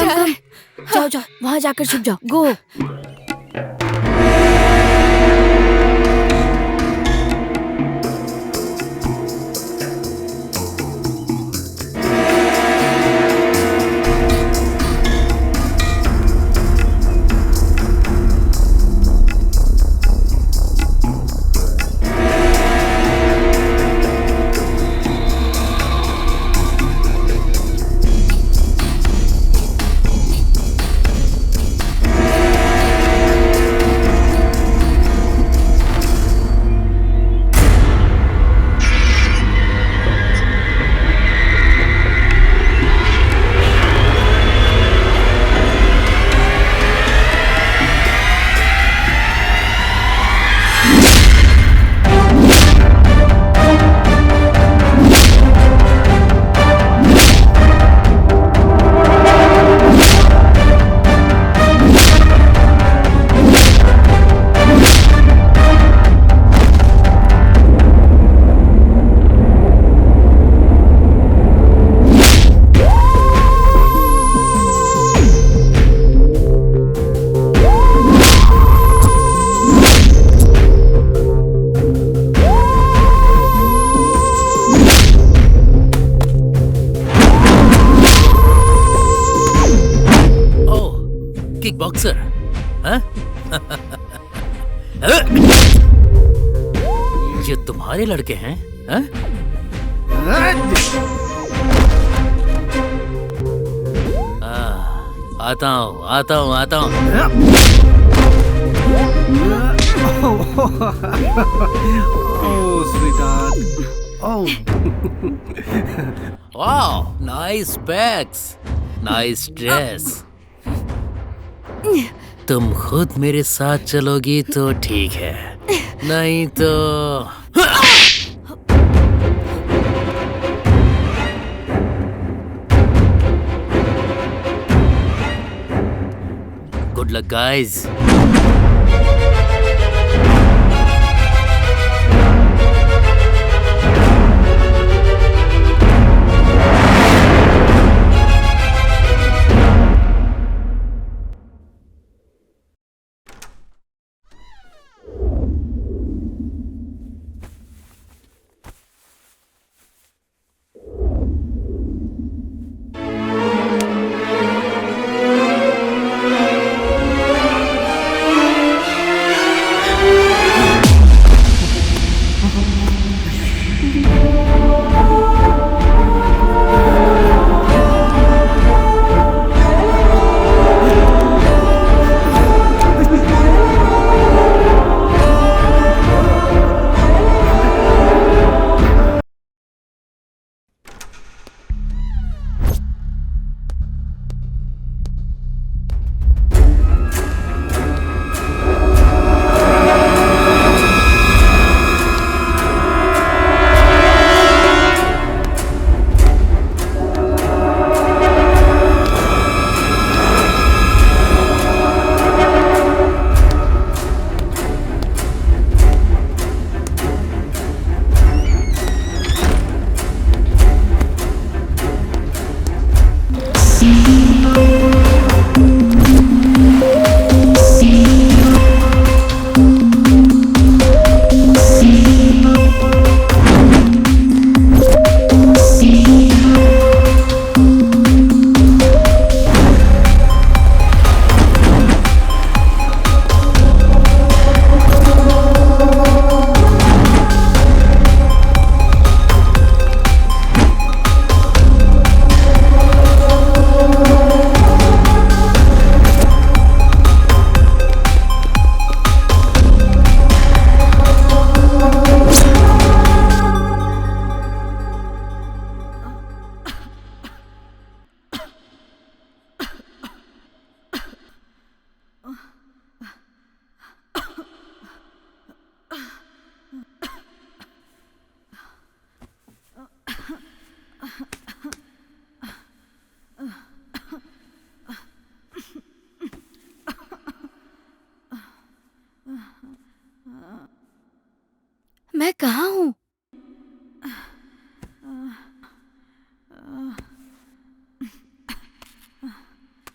कम जाओ जाओ, वहां जाकर छुप जाओ। गो। किक बॉक्सर, हाँ? ये तुम्हारे लड़के हैं, हाँ? आता हूँ, आता हूँ, आता हूँ। Oh, sweetheart. Oh. वाह, नाइस बैग्स, नाइस ड्रेस। तुम खुद मेरे साथ चलोगी तो ठीक है, नहीं तो गुड लक गाइस।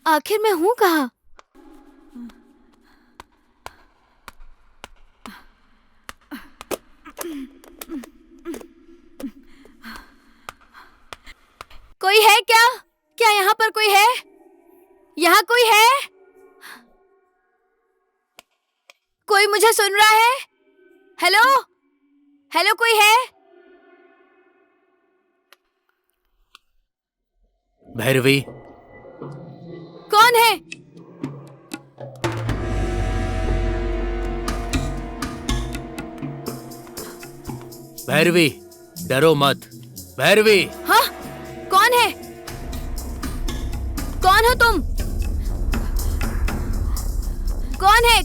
आखिर मैं हूँ कहाँ? कोई है क्या? क्या यहाँ पर कोई है? यहाँ कोई है? कोई मुझे सुन रहा है? हेलो? हेलो, कोई है? भैरवी, कौन है? भैरवी, डरो मत। भैरवी। हाँ? कौन है? कौन हो तुम? कौन है?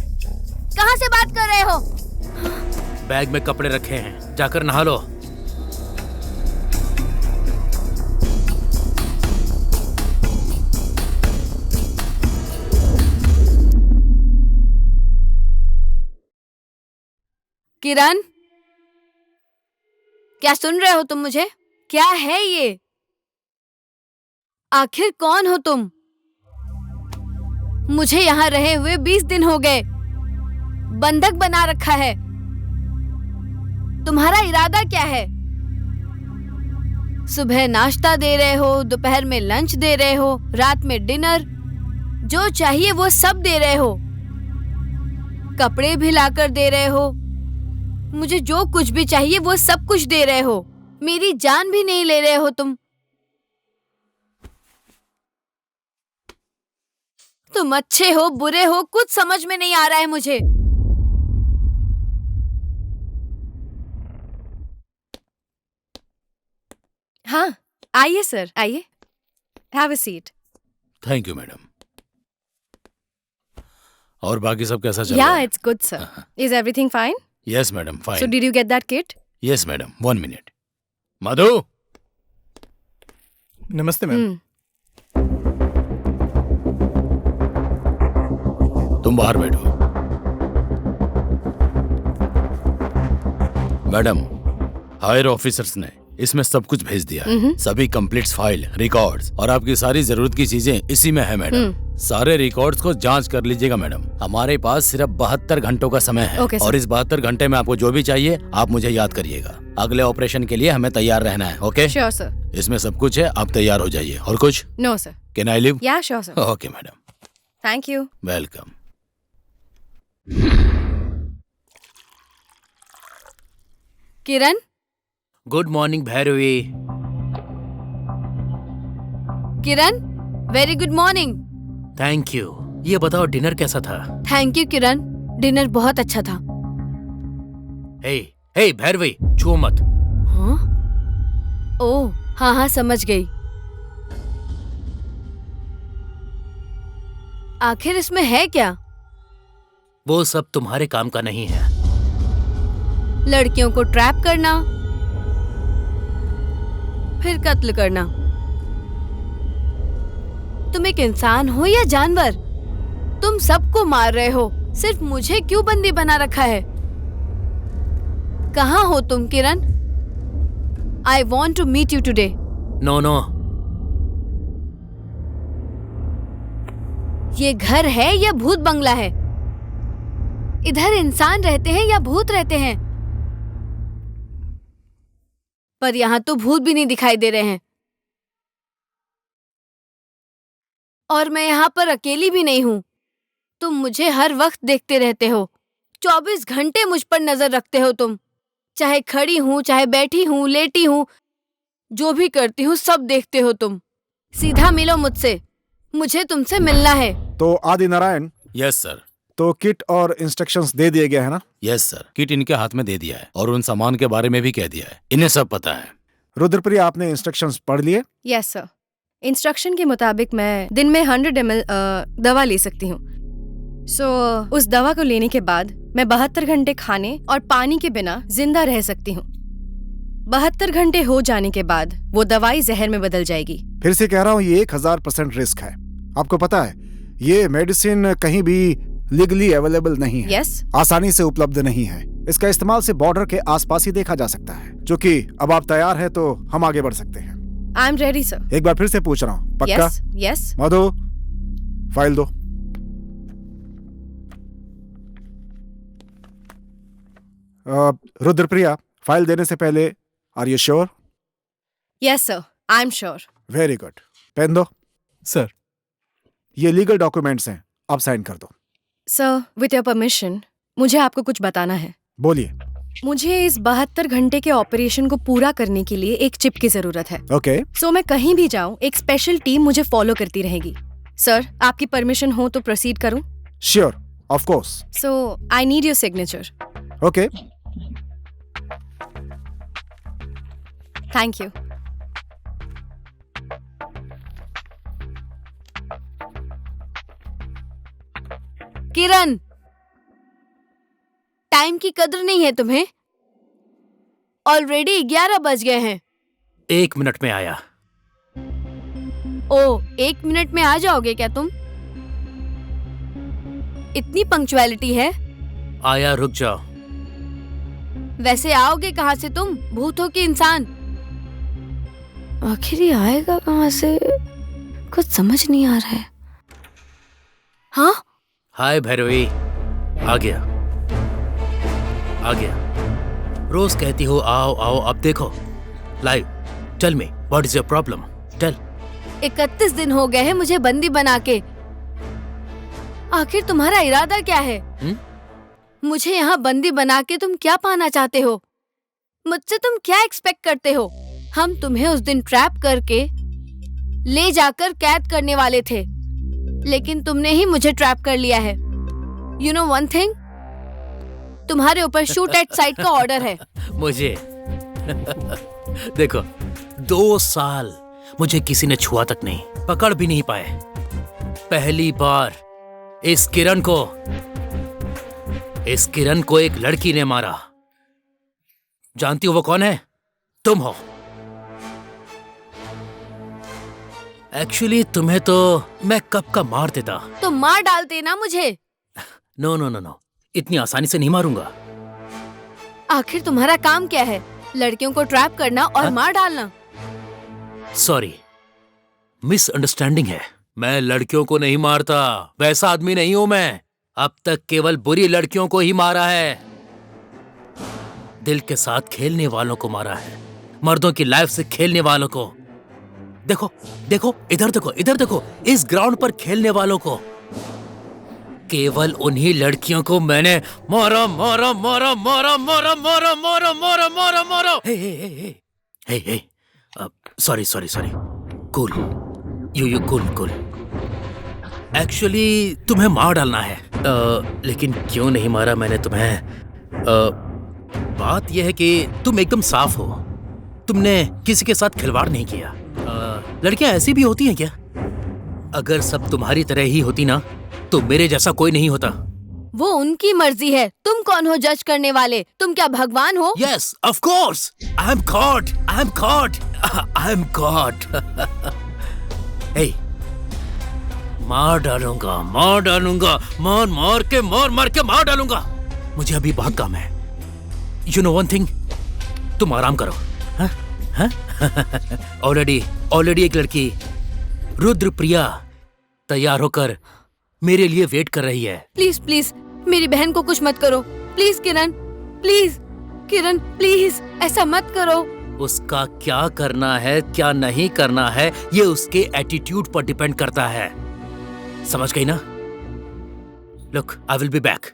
कहाँ से बात कर रहे हो? बैग में कपड़े रखे हैं, जाकर नहा लो। किरण, क्या सुन रहे हो तुम मुझे? क्या है ये? आखिर कौन हो तुम? मुझे यहाँ रहे हुए 20 दिन हो गए। बंधक बना रखा है। तुम्हारा इरादा क्या है? सुबह नाश्ता दे रहे हो, दोपहर में लंच दे रहे हो, रात में डिनर, जो चाहिए वो सब दे रहे हो। कपड़े भी लाकर दे रहे हो। मुझे जो कुछ भी चाहिए वो सब कुछ दे रहे हो। मेरी जान भी नहीं ले रहे हो तुम। तुम अच्छे हो बुरे हो कुछ समझ में नहीं आ रहा है मुझे। हाँ, आइए सर, आइए। Have a seat. Thank you madam. और बाकी सब कैसा चल रहा या है? It's good sir. Is everything fine? Yes madam, fine. So did you get that kit? Yes madam, 1 minute. Madhu, नमस्ते मैम। तुम बाहर बैठो। मैडम, हायर ऑफिसर्स ने इसमें सब कुछ भेज दिया है। सभी कंप्लीट फाइल, रिकॉर्ड्स और आपकी सारी जरूरत की चीजें इसी में है मैडम। सारे रिकॉर्ड्स को जांच कर लीजिएगा मैडम। हमारे पास सिर्फ 72 घंटों का समय है। Okay, और इस 72 घंटे में आपको जो भी चाहिए आप मुझे याद करिएगा। अगले ऑपरेशन के लिए हमें तैयार रहना है। ओके? Sure sir. इसमें सब कुछ है, आप तैयार हो जाइए। और कुछ? No sir. Can I leave? Yeah sure sir. Okay madam, thank you. Welcome. Kiran, good morning Bhairavi. Kiran, very good morning. Thank you. ये बताओ डिनर कैसा था? थैंक यू किरण, डिनर बहुत अच्छा था। हे हे भैरवी, छुओ मत। हाँ? ओह, हाँ हाँ समझ गई। आखिर इसमें है क्या? वो सब तुम्हारे काम का नहीं है। लड़कियों को ट्रैप करना, फिर कत्ल करना। तुम एक इंसान हो या जानवर? तुम सबको मार रहे हो, सिर्फ मुझे क्यों बंदी बना रखा है? कहाँ हो तुम Kiran? I want to meet you today. No no, ये घर है या भूत बंगला है? इधर इंसान रहते हैं या भूत रहते हैं? पर यहाँ तो भूत भी नहीं दिखाई दे रहे हैं। और मैं यहाँ पर अकेली भी नहीं हूँ। तुम मुझे हर वक्त देखते रहते हो। 24 घंटे मुझ पर नजर रखते हो तुम। चाहे खड़ी हूँ, चाहे बैठी हूँ, लेटी हूँ, जो भी करती हूँ सब देखते हो तुम। सीधा मिलो मुझसे, मुझे तुमसे मिलना है। तो आदि नारायण, यस सर। तो किट और इंस्ट्रक्शंस दे दिए गए हैं ना? यस सर, किट इनके हाथ में दे दिया है और उन सामान के बारे में भी कह दिया है। इन्हें सब पता है। रुद्रप्रिया, आपने इंस्ट्रक्शंस पढ़ लिए? Yes sir. इंस्ट्रक्शन के मुताबिक मैं दिन में 100 ml दवा ले सकती हूँ। उस दवा को लेने के बाद मैं 72 घंटे खाने और पानी के बिना जिंदा रह सकती हूँ। 72 घंटे हो जाने के बाद वो दवाई जहर में बदल जाएगी। फिर से कह रहा हूँ, ये 1000% रिस्क है। आपको पता है ये मेडिसिन कहीं भी लीगली अवेलेबल नहीं है। यस। आसानी से उपलब्ध नहीं है। इसका इस्तेमाल से बॉर्डर के आसपास ही देखा जा सकता है। जो कि अब आप तैयार हैं तो हम आगे बढ़ सकते हैं। I am ready sir. एक बार फिर से पूछ रहा हूँ, पक्का? यस। मधु, फाइल दो। रुद्रप्रिया, फाइल देने से पहले are you sure? Yes sir, I am sure. Very good. Pen दो। सर, ये लीगल डॉक्यूमेंट्स हैं, अब साइन कर दो। सर, विथ योर परमिशन, मुझे आपको कुछ बताना है। बोलिए। मुझे इस 72 घंटे के ऑपरेशन को पूरा करने के लिए एक चिप की जरूरत है। ओके। सो मैं कहीं भी जाऊं, एक स्पेशल टीम मुझे फॉलो करती रहेगी। सर, आपकी परमिशन हो तो प्रोसीड करूं? Sure, of course. So I need your signature. Okay. Thank you. Kiran, time की कदर नहीं है तुम्हें? ऑलरेडी 11 बज गए हैं। 1 मिनट में आया। ओ, 1 मिनट में आ जाओगे क्या तुम? इतनी पंक्चुअलिटी है? आया, रुक जाओ। वैसे आओगे कहाँ से तुम? भूत हो कि इंसान? आखिर ये आएगा कहाँ से? कुछ समझ नहीं आ रहा है। हाँ? हाय भैरवी, आ गया आ गया। रोज कहती हो आओ आओ, अब देखो live. Tell me what is your problem, tell. 31 दिन हो गए हैं मुझे बंदी बना के। आखिर तुम्हारा इरादा क्या है? मुझे यहाँ बंदी बना के तुम क्या पाना चाहते हो? मुझसे तुम क्या एक्सपेक्ट करते हो? हम तुम्हें उस दिन ट्रैप करके ले जाकर कैद करने वाले थे, लेकिन तुमने ही मुझे ट्रैप कर लिया है। यू नो वन थिंग, तुम्हारे ऊपर शूट एट साइट का ऑर्डर है। मुझे देखो, 2 साल मुझे किसी ने छुआ तक नहीं, पकड़ भी नहीं पाए। पहली बार इस किरण को एक लड़की ने मारा। जानती हो वो कौन है? तुम हो। एक्चुअली तुम्हें तो मैं कब का मार देता। तो मार डालते ना मुझे। नो नो नो नो, इतनी आसानी से नहीं मारूंगा। आखिर तुम्हारा काम क्या है? लड़कियों को ट्रैप करना और मार डालना? सॉरी, मिसअंडरस्टैंडिंग है। मैं लड़कियों को नहीं मारता, वैसा आदमी नहीं हूं मैं। अब तक केवल बुरी लड़कियों को ही मारा है। दिल के साथ खेलने वालों को मारा है, मर्दों की लाइफ से खेलने वालों को। देखो देखो, इधर देखो, इधर देखो, इस ग्राउंड पर खेलने वालों को। केवल उन्हीं लड़कियों को मैंने मारा मारा मारा मारा मारा मारा मारा मारा मारा मारा। Hey hey hey hey hey, sorry sorry sorry, cool, you cool cool. Actually तुम्हें मार डालना है, लेकिन क्यों नहीं मारा मैंने तुम्हें? बात यह है कि तुम एकदम साफ हो, तुमने किसी के साथ खिलवाड़ नहीं किया। लड़कियां ऐसी भी होती हैं क्या? अगर सब तुम्हारी तरह ही होती ना, तो मेरे जैसा कोई नहीं होता। वो उनकी मर्जी है, तुम कौन हो जज करने वाले? तुम क्या भगवान हो? Yes, of course. I am God. I am God. I am God. Hey, मार डालूंगा, मार डालूंगा, मार मार के मार डालूंगा। मुझे अभी बहुत काम है। You know one thing? तुम आराम करो। हाँ? ऑलरेडी एक लड़की, रुद्रप्रिया, तैयार होकर मेरे लिए वेट कर रही है। प्लीज प्लीज मेरी बहन को कुछ मत करो। Please Kiran, please Kiran, please ऐसा मत करो। उसका क्या करना है, क्या नहीं करना है, ये उसके एटीट्यूड पर डिपेंड करता है। समझ गई ना? Look, I will be back.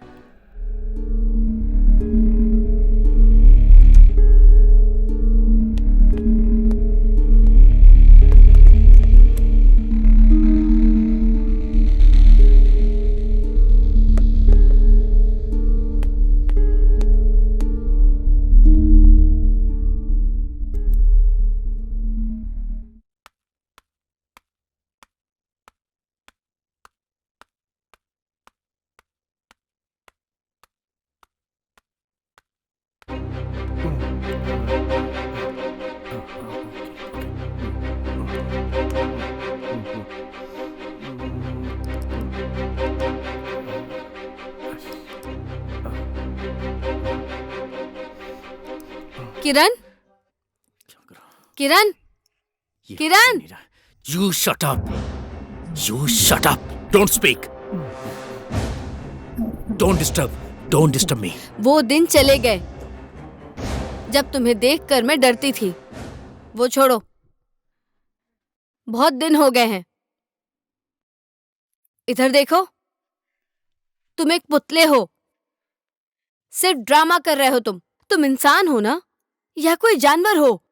Kiran, Kiran, Kiran, You shut up. You shut up. Don't speak, don't disturb me. वो दिन चले गए जब तुम्हें देखकर मैं डरती थी। वो छोड़ो, बहुत दिन हो गए हैं। इधर देखो, तुम एक पुतले हो, सिर्फ ड्रामा कर रहे हो। तुम इंसान हो ना, या कोई जानवर हो?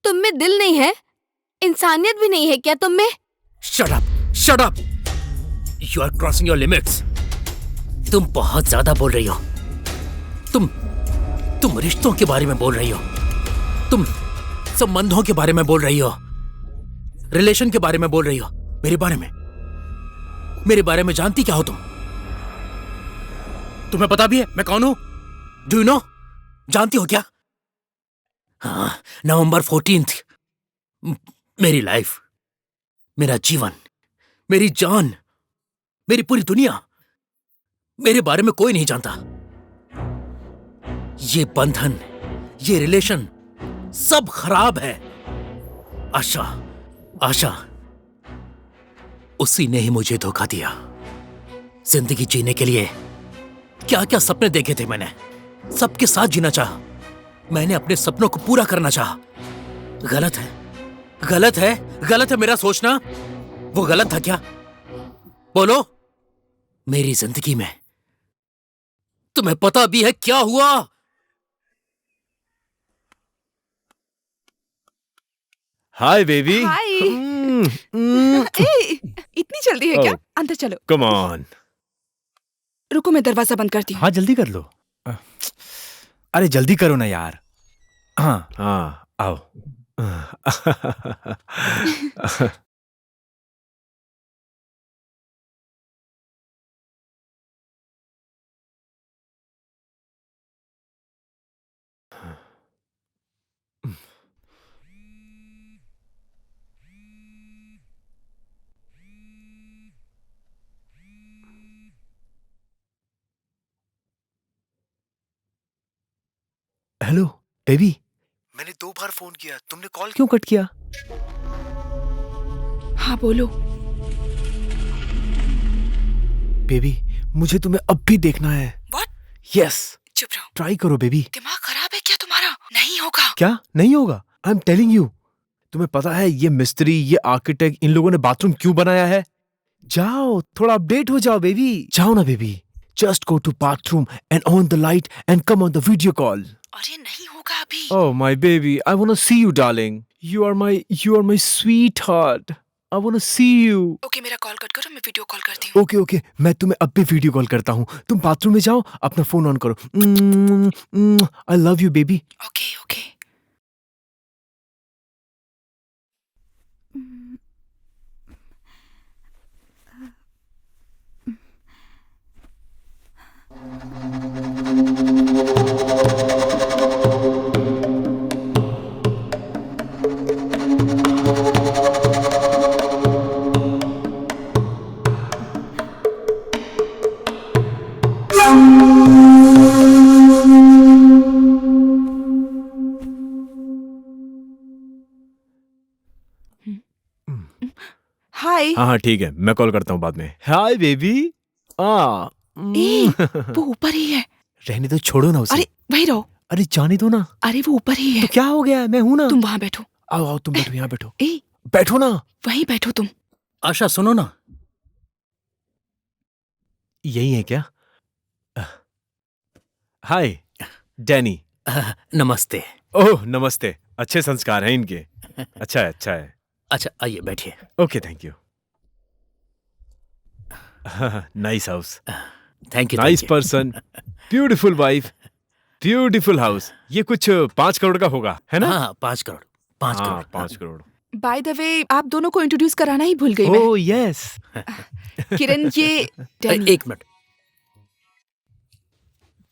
तुम में दिल नहीं है, इंसानियत भी नहीं है क्या तुम में? Shut up, you are crossing your limits. तुम बहुत ज्यादा बोल रही हो। तुम रिश्तों के बारे में बोल रही हो, तुम संबंधों के बारे में बोल रही हो, रिलेशन के बारे में बोल रही हो। मेरे बारे में जानती क्या हो तुम? तुम्हें पता भी है मैं कौन हूं? Do you know? जानती हो क्या? हाँ, नवंबर 14th, मेरी लाइफ, मेरा जीवन, मेरी जान, मेरी पूरी दुनिया, मेरे बारे में कोई नहीं जानता। ये बंधन, ये रिलेशन सब खराब है। आशा, उसी ने ही मुझे धोखा दिया। जिंदगी जीने के लिए क्या क्या सपने देखे थे मैंने, सबके साथ जीना चाहा। मैंने अपने सपनों को पूरा करना चाहा। गलत है मेरा सोचना। वो गलत था क्या? बोलो। मेरी जिंदगी में तुम्हें पता भी है क्या हुआ? Hi baby. हाय। इतनी जल्दी है क्या? अंदर चलो। Come on. रुको, मैं दरवाजा बंद करती हूँ। हाँ जल्दी कर लो। अरे जल्दी करो ना यार। हाँ आओ। Hello baby. मैंने 2 बार फोन किया, तुमने कॉल क्यों कट किया? हाँ बोलो। बेबी मुझे तुम्हें अब भी देखना है। What? यस। चुप रहो। ट्राई करो बेबी। दिमाग खराब है क्या तुम्हारा? नहीं होगा। क्या नहीं होगा? I am telling you. तुम्हें पता है ये मिस्त्री, ये आर्किटेक्ट, इन लोगों ने बाथरूम क्यों बनाया है? जाओ थोड़ा अपडेट हो जाओ बेबी। जाओ ना baby, just go to bathroom and on the light and come on the video call. अरे नहीं होगा अभी। Oh my baby, I wanna see you darling. You are my sweetheart. I wanna see you. Okay, मेरा call cut करो, मैं video call करती हूँ। Okay, मैं तुम्हें अब भी वीडियो कॉल करता हूँ। तुम बाथरूम में जाओ, अपना फोन ऑन करो। I love you baby. Okay. Hi. हाँ ठीक है, मैं कॉल करता हूँ बाद में। Hi baby. वो ऊपर ही है। रहने दो, छोड़ो ना उसे। अरे वही रहो। अरे जाने दो ना। अरे वो ऊपर ही है। तो क्या हो गया? मैं हूं ना। तुम वहां बैठो। आओ तुम बैठो, यहाँ बैठो। बैठो ना। वहीं बैठो तुम। आशा सुनो ना। यही है क्या? हाय डैनी। नमस्ते। ओह नमस्ते, अच्छे संस्कार हैं इनके। अच्छा है। अच्छा आइए बैठिए। Okay thank you. Nice house, thank you. Nice person, beautiful wife, beautiful house. ये कुछ 5 करोड़ का होगा, है ना? हाँ 5 crore. 5 crore. By the way, आप दोनों को इंट्रोड्यूस कराना ही भूल गई मैं। Oh yes. किरण, ये डैनी। एक मिनट।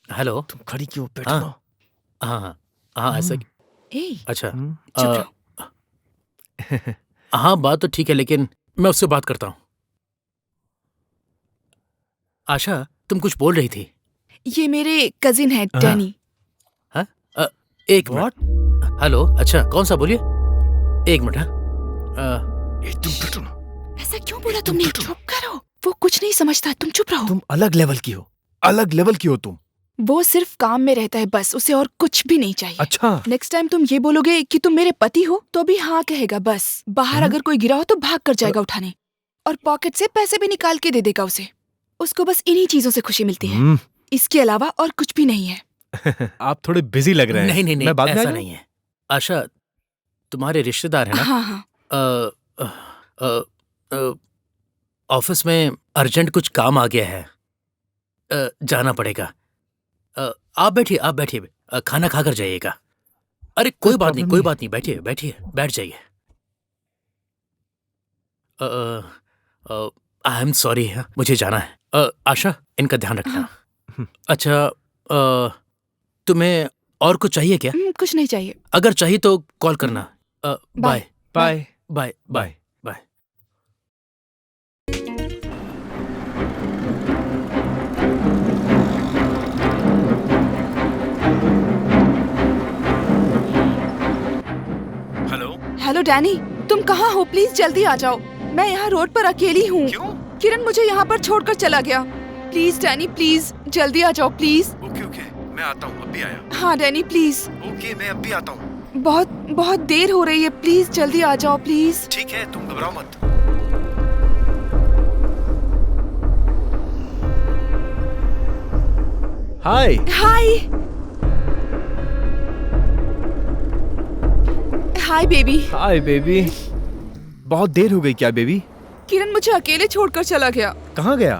हेलो। तुम खड़ी क्यों? बैठो ना। हाँ ऐसा। अच्छा चुप रहो। हाँ बात तो ठीक है, लेकिन मैं उससे बात करता हूँ। आशा तुम कुछ बोल रही थी। ये मेरे कजिन है डैनी। हाँ? एक मिनट। हेलो, अच्छा कौन सा? बोलिए। एक मिनट। तुम बैठो ना। ऐसा क्यों बोला तुमने? चुप करो, वो कुछ नहीं समझता, तुम चुप रहो। तुम अलग लेवल की हो, अलग लेवल की हो तुम। वो सिर्फ काम में रहता है बस, उसे और कुछ भी नहीं चाहिए। अच्छा। नेक्स्ट टाइम तुम ये बोलोगे कि तुम मेरे पति हो तो भी हाँ कहेगा बस। बाहर अगर कोई गिरा हो तो भाग कर जाएगा उठाने, और पॉकेट से पैसे भी निकाल के दे देगा उसे। उसको बस इन्हीं चीजों से खुशी मिलती है, इसके अलावा और कुछ भी नहीं है। आप थोड़े बिजी लग रहे हैं। नहीं नहीं नहीं, मैं बाद में ऐसा आ जाऊं? नहीं है। आशा तुम्हारे रिश्तेदार है ना? हाँ हाँ। ऑफिस में अर्जेंट कुछ काम आ गया है, जाना पड़ेगा। आप बैठिए, आप बैठिए, खाना खाकर जाइएगा। अरे कोई बात नहीं, कोई बात नहीं, बैठिए बैठिए, बैठ जाइए। आई एम सॉरी, मुझे जाना है। आशा, इनका ध्यान रखना। अच्छा, तुम्हें और कुछ चाहिए क्या? कुछ नहीं चाहिए। अगर चाहिए तो कॉल करना। Bye bye bye bye bye. Hello. Hello Danny, तुम कहाँ हो? प्लीज जल्दी आ जाओ, मैं यहाँ रोड पर अकेली हूँ। क्यों? किरण मुझे यहाँ पर छोड़कर चला गया। प्लीज डैनी, प्लीज जल्दी आ जाओ प्लीज। ओके ओके, मैं आता हूँ, अभी आया। हाँ डैनी प्लीज। ओके, मैं अभी आता हूँ। बहुत बहुत देर हो रही है, प्लीज जल्दी आ जाओ प्लीज। ठीक है, तुम घबराओ मत। हाय। हाय हाय बेबी। Hi baby. बहुत देर हो गई क्या बेबी? किरण मुझे अकेले छोड़कर चला गया। कहाँ गया?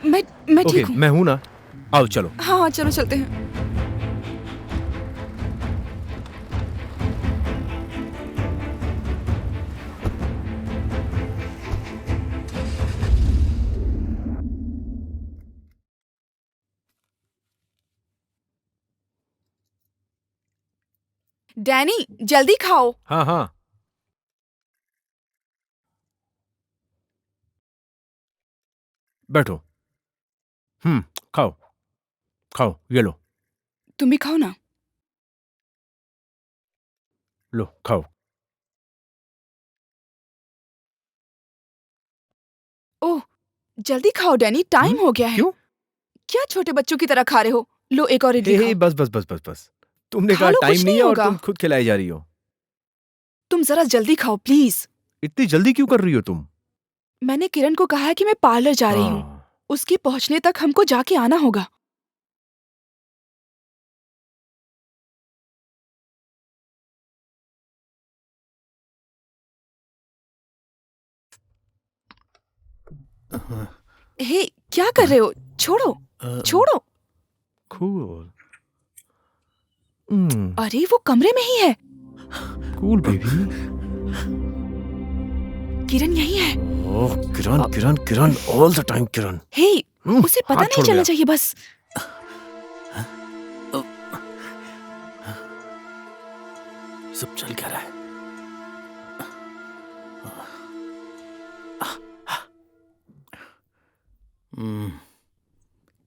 मैं ओके, ठीक हूँ। मैं हूँ ना, आओ चलो। हाँ हाँ चलो चलते हैं। डैनी जल्दी खाओ। हाँ हाँ। बैठो। खाओ खाओ, ये लो। तुम भी खाओ ना। लो खाओ। ओह जल्दी खाओ डैनी, टाइम हो गया है। क्यों? क्या छोटे बच्चों की तरह खा रहे हो? लो एक और इडली हे खाओ। बस बस बस बस बस। तुमने खा कहा लो, टाइम कुछ नहीं नहीं है और होगा। तुम खुद खिलाई जा रही हो। तुम जरा जल्दी खाओ प्लीज। इतनी जल्दी क्यों कर रही हो तुम? मैंने किरण को कहा है कि मैं पार्लर जा रही हूँ, हाँ। उसके पहुंचने तक हमको जाके आना होगा। हे क्या कर रहे हो? छोड़ो छोड़ो। कूल। अरे वो कमरे में ही है। Cool baby. किरण यही है। ओह Kiran Kiran Kiran, all the time किरण। हे उसे पता हाथ नहीं छोड़ चलना गया। चाहिए बस। सब चल क्या रहा है?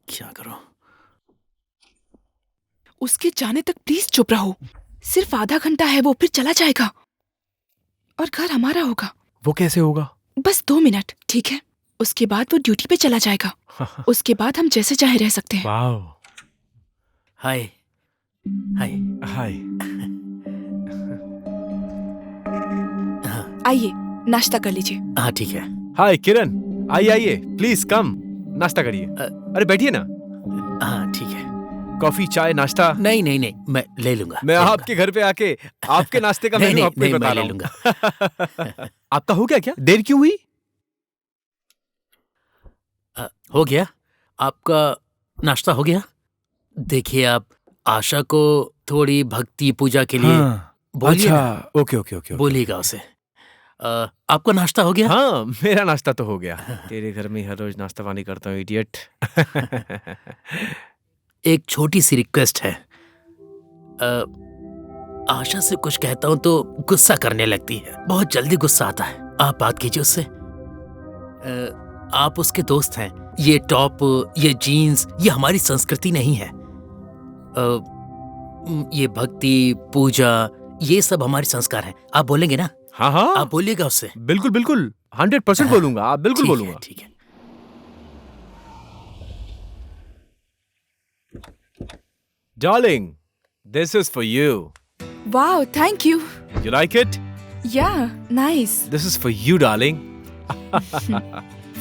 क्या करो? उसके जाने तक प्लीज चुप रहो। सिर्फ आधा घंटा है वो, फिर चला जाएगा और घर हमारा होगा। वो कैसे होगा? बस 2 मिनट, ठीक है? उसके बाद वो ड्यूटी पे चला जाएगा। उसके बाद हम जैसे चाहे रह सकते हैं। वाओ। हाय हाय। हाय। आइए नाश्ता कर लीजिए। हाँ ठीक है। हाय किरण, आइए आइए प्लीज कम, नाश्ता करिए। अरे बैठिए ना। हाँ ठीक है। कॉफी चाय नाश्ता? नहीं नहीं नहीं, मैं ले लूंगा। मैं आपके घर पे आके आपके नाश्ते का मेन्यू आपको ही बता रहा हूँ। आपका हो गया क्या? देर क्यों हुई? हो गया। आपका नाश्ता हो गया? देखिए आप आशा को थोड़ी भक्ति पूजा के लिए बोलिए। अच्छा ओके ओके ओके। बोलिएगा उसे। आपका नाश्ता हो गया? हाँ मेरा नाश्ता तो हो गया। तेरे घर में हर रोज नाश्ता पानी करता हूँ इडियट। एक छोटी सी रिक्वेस्ट है। आशा से कुछ कहता हूं तो गुस्सा करने लगती है, बहुत जल्दी गुस्सा आता है। आप बात कीजिए उससे। आप उसके दोस्त हैं। ये टॉप, ये जीन्स, ये हमारी संस्कृति नहीं है। ये भक्ति पूजा, ये सब हमारे संस्कार हैं। आप बोलेंगे ना? हाँ हाँ आप बोलिएगा उससे। बिल्कुल बिल्कुल, 100% बोलूंगा, आप बिल्कुल ठीक है, बोलूंगा। ठीक है। Darling, this is for you. Wow, thank you. You like it? Yeah, nice. This is for you, darling.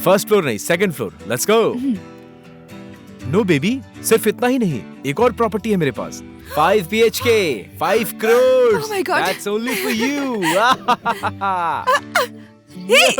First floor नहीं, second floor. Let's go. No baby, सिर्फ इतना ही नहीं, एक और प्रॉपर्टी है मेरे पास। 5 BHK, 5 crores. Oh my God. That's only for you. Hey!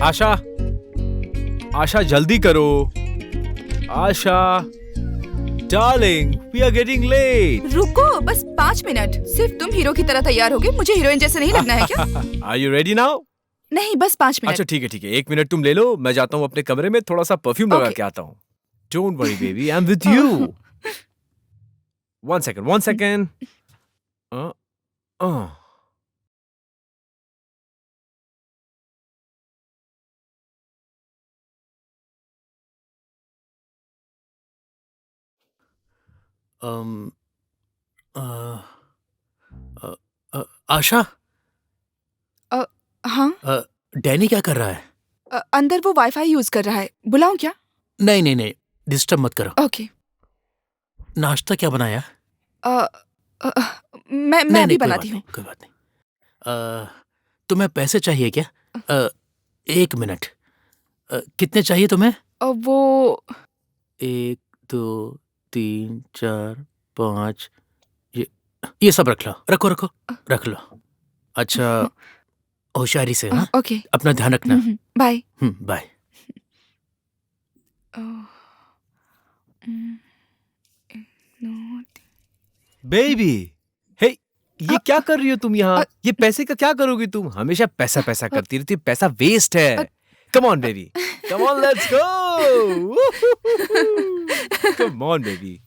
आशा, आशा जल्दी करो। Asha, darling, we are getting late. रुको बस 5 मिनट। सिर्फ तुम हीरो की तरह तैयार होगे, मुझे हीरोइन जैसे नहीं लगना है क्या? Are you ready now? नहीं, बस 5 मिनट। अच्छा ठीक है ठीक है, 1 मिनट तुम ले लो, मैं जाता हूँ अपने कमरे में थोड़ा सा परफ्यूम लगा Okay. के आता हूँ। Don't worry baby, I am with you. 1 second. Um, uh, Asha, हाँ, डैनी क्या कर रहा है? अंदर वो वाईफाई यूज कर रहा है। बुलाऊं क्या? नहीं नहीं नहीं, डिस्टर्ब मत करो। ओके। नाश्ता क्या बनाया? मैं नहीं, अभी कोई बनाती बात हूँ। नहीं, कोई बात नहीं। तुम्हें पैसे चाहिए क्या? 1 मिनट। कितने चाहिए तुम्हें? वो 1 2 3 4 5, ये सब रख लो, रखो रख लो। अच्छा, होशियारी से, हाँ? ओके। अपना ध्यान रखना। बाय। बाय। बेबी, हे, ये क्या कर रही हो तुम यहाँ? ये पैसे का क्या करोगी तुम? हमेशा पैसा पैसा करती रहती है, पैसा वेस्ट है। Come on baby, come on, let's go. Come on baby.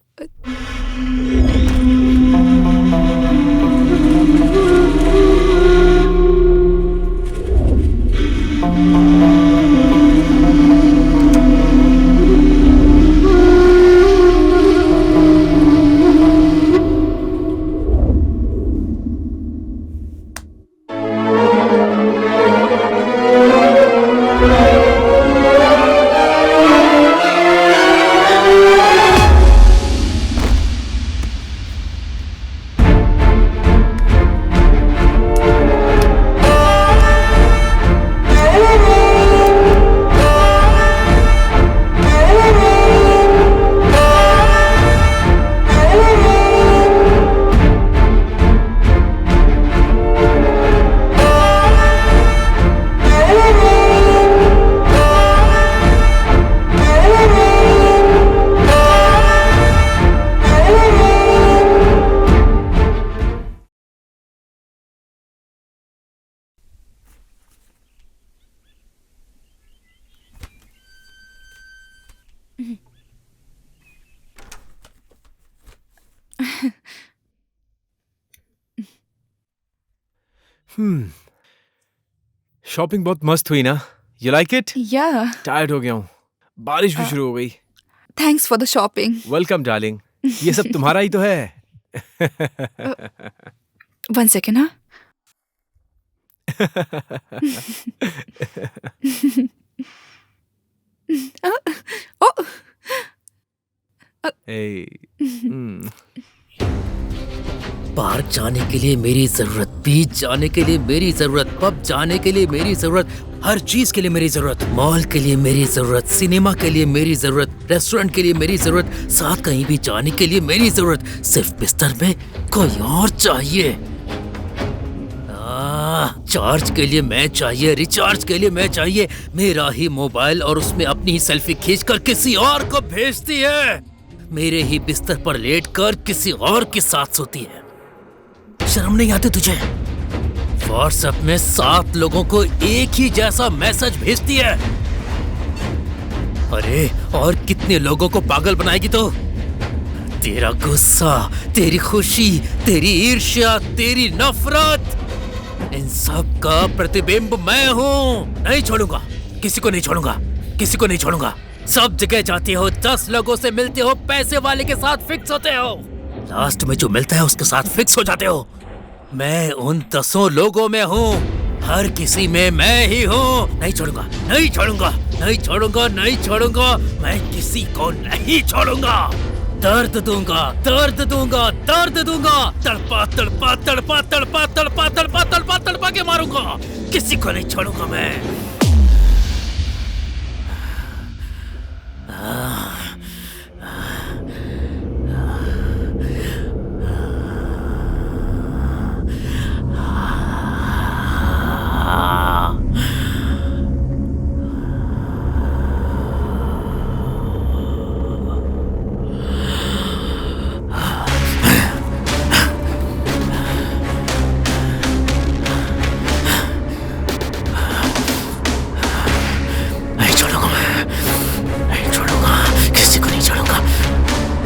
Shopping बहुत मस्त हुई ना? You like it? या। टायर्ड हो गया हूँ, बारिश भी शुरू हो गई। Thanks for the shopping. Welcome darling, ये सब तुम्हारा ही तो है। 1 सेकेंड, हाँ? पार्क जाने के लिए मेरी जरूरत, बीच जाने के लिए मेरी जरूरत, पब जाने के लिए मेरी जरूरत, हर चीज के लिए मेरी जरूरत, मॉल के लिए मेरी जरूरत, सिनेमा के लिए मेरी जरूरत, रेस्टोरेंट के लिए मेरी जरूरत, साथ कहीं भी जाने के लिए मेरी जरूरत, सिर्फ बिस्तर में कोई और चाहिए। चार्ज के लिए मैं चाहिए, रिचार्ज के लिए मैं चाहिए, मेरा ही मोबाइल और उसमें अपनी ही सेल्फी खींचकर किसी और को भेजती है, मेरे ही बिस्तर पर लेटकर किसी और के साथ सोती है। शर्म नहीं आती तुझे? व्हाट्सएप में 7 लोगों को एक ही जैसा मैसेज भेजती है। अरे और कितने लोगों को पागल बनाएगी तो? तेरा गुस्सा, तेरी खुशी, तेरी ईर्ष्या, तेरी नफरत, इन सब का प्रतिबिंब मैं हूँ। नहीं छोड़ूंगा, किसी को नहीं छोड़ूंगा, किसी को नहीं छोड़ूंगा। सब जगह जाते हो, 10 लोगों से मिलते हो, पैसे वाले के साथ फिक्स होते हो, लास्ट में जो मिलता है उसके साथ फिक्स हो जाते हो। मैं उन 10 लोगों में हूँ, हर किसी में मैं ही हूँ। नहीं छोड़ूंगा, नहीं छोड़ूंगा, नहीं छोड़ूंगा, नहीं छोड़ूंगा, मैं किसी को नहीं छोड़ूंगा। दर्द दूंगा, दर्द दूंगा, दर्द दूंगा, तड़पा तड़पा तड़पा तड़पा तड़पा तड़पा तड़पा तड़पा के मारूंगा, किसी को नहीं छोड़ूंगा मैं।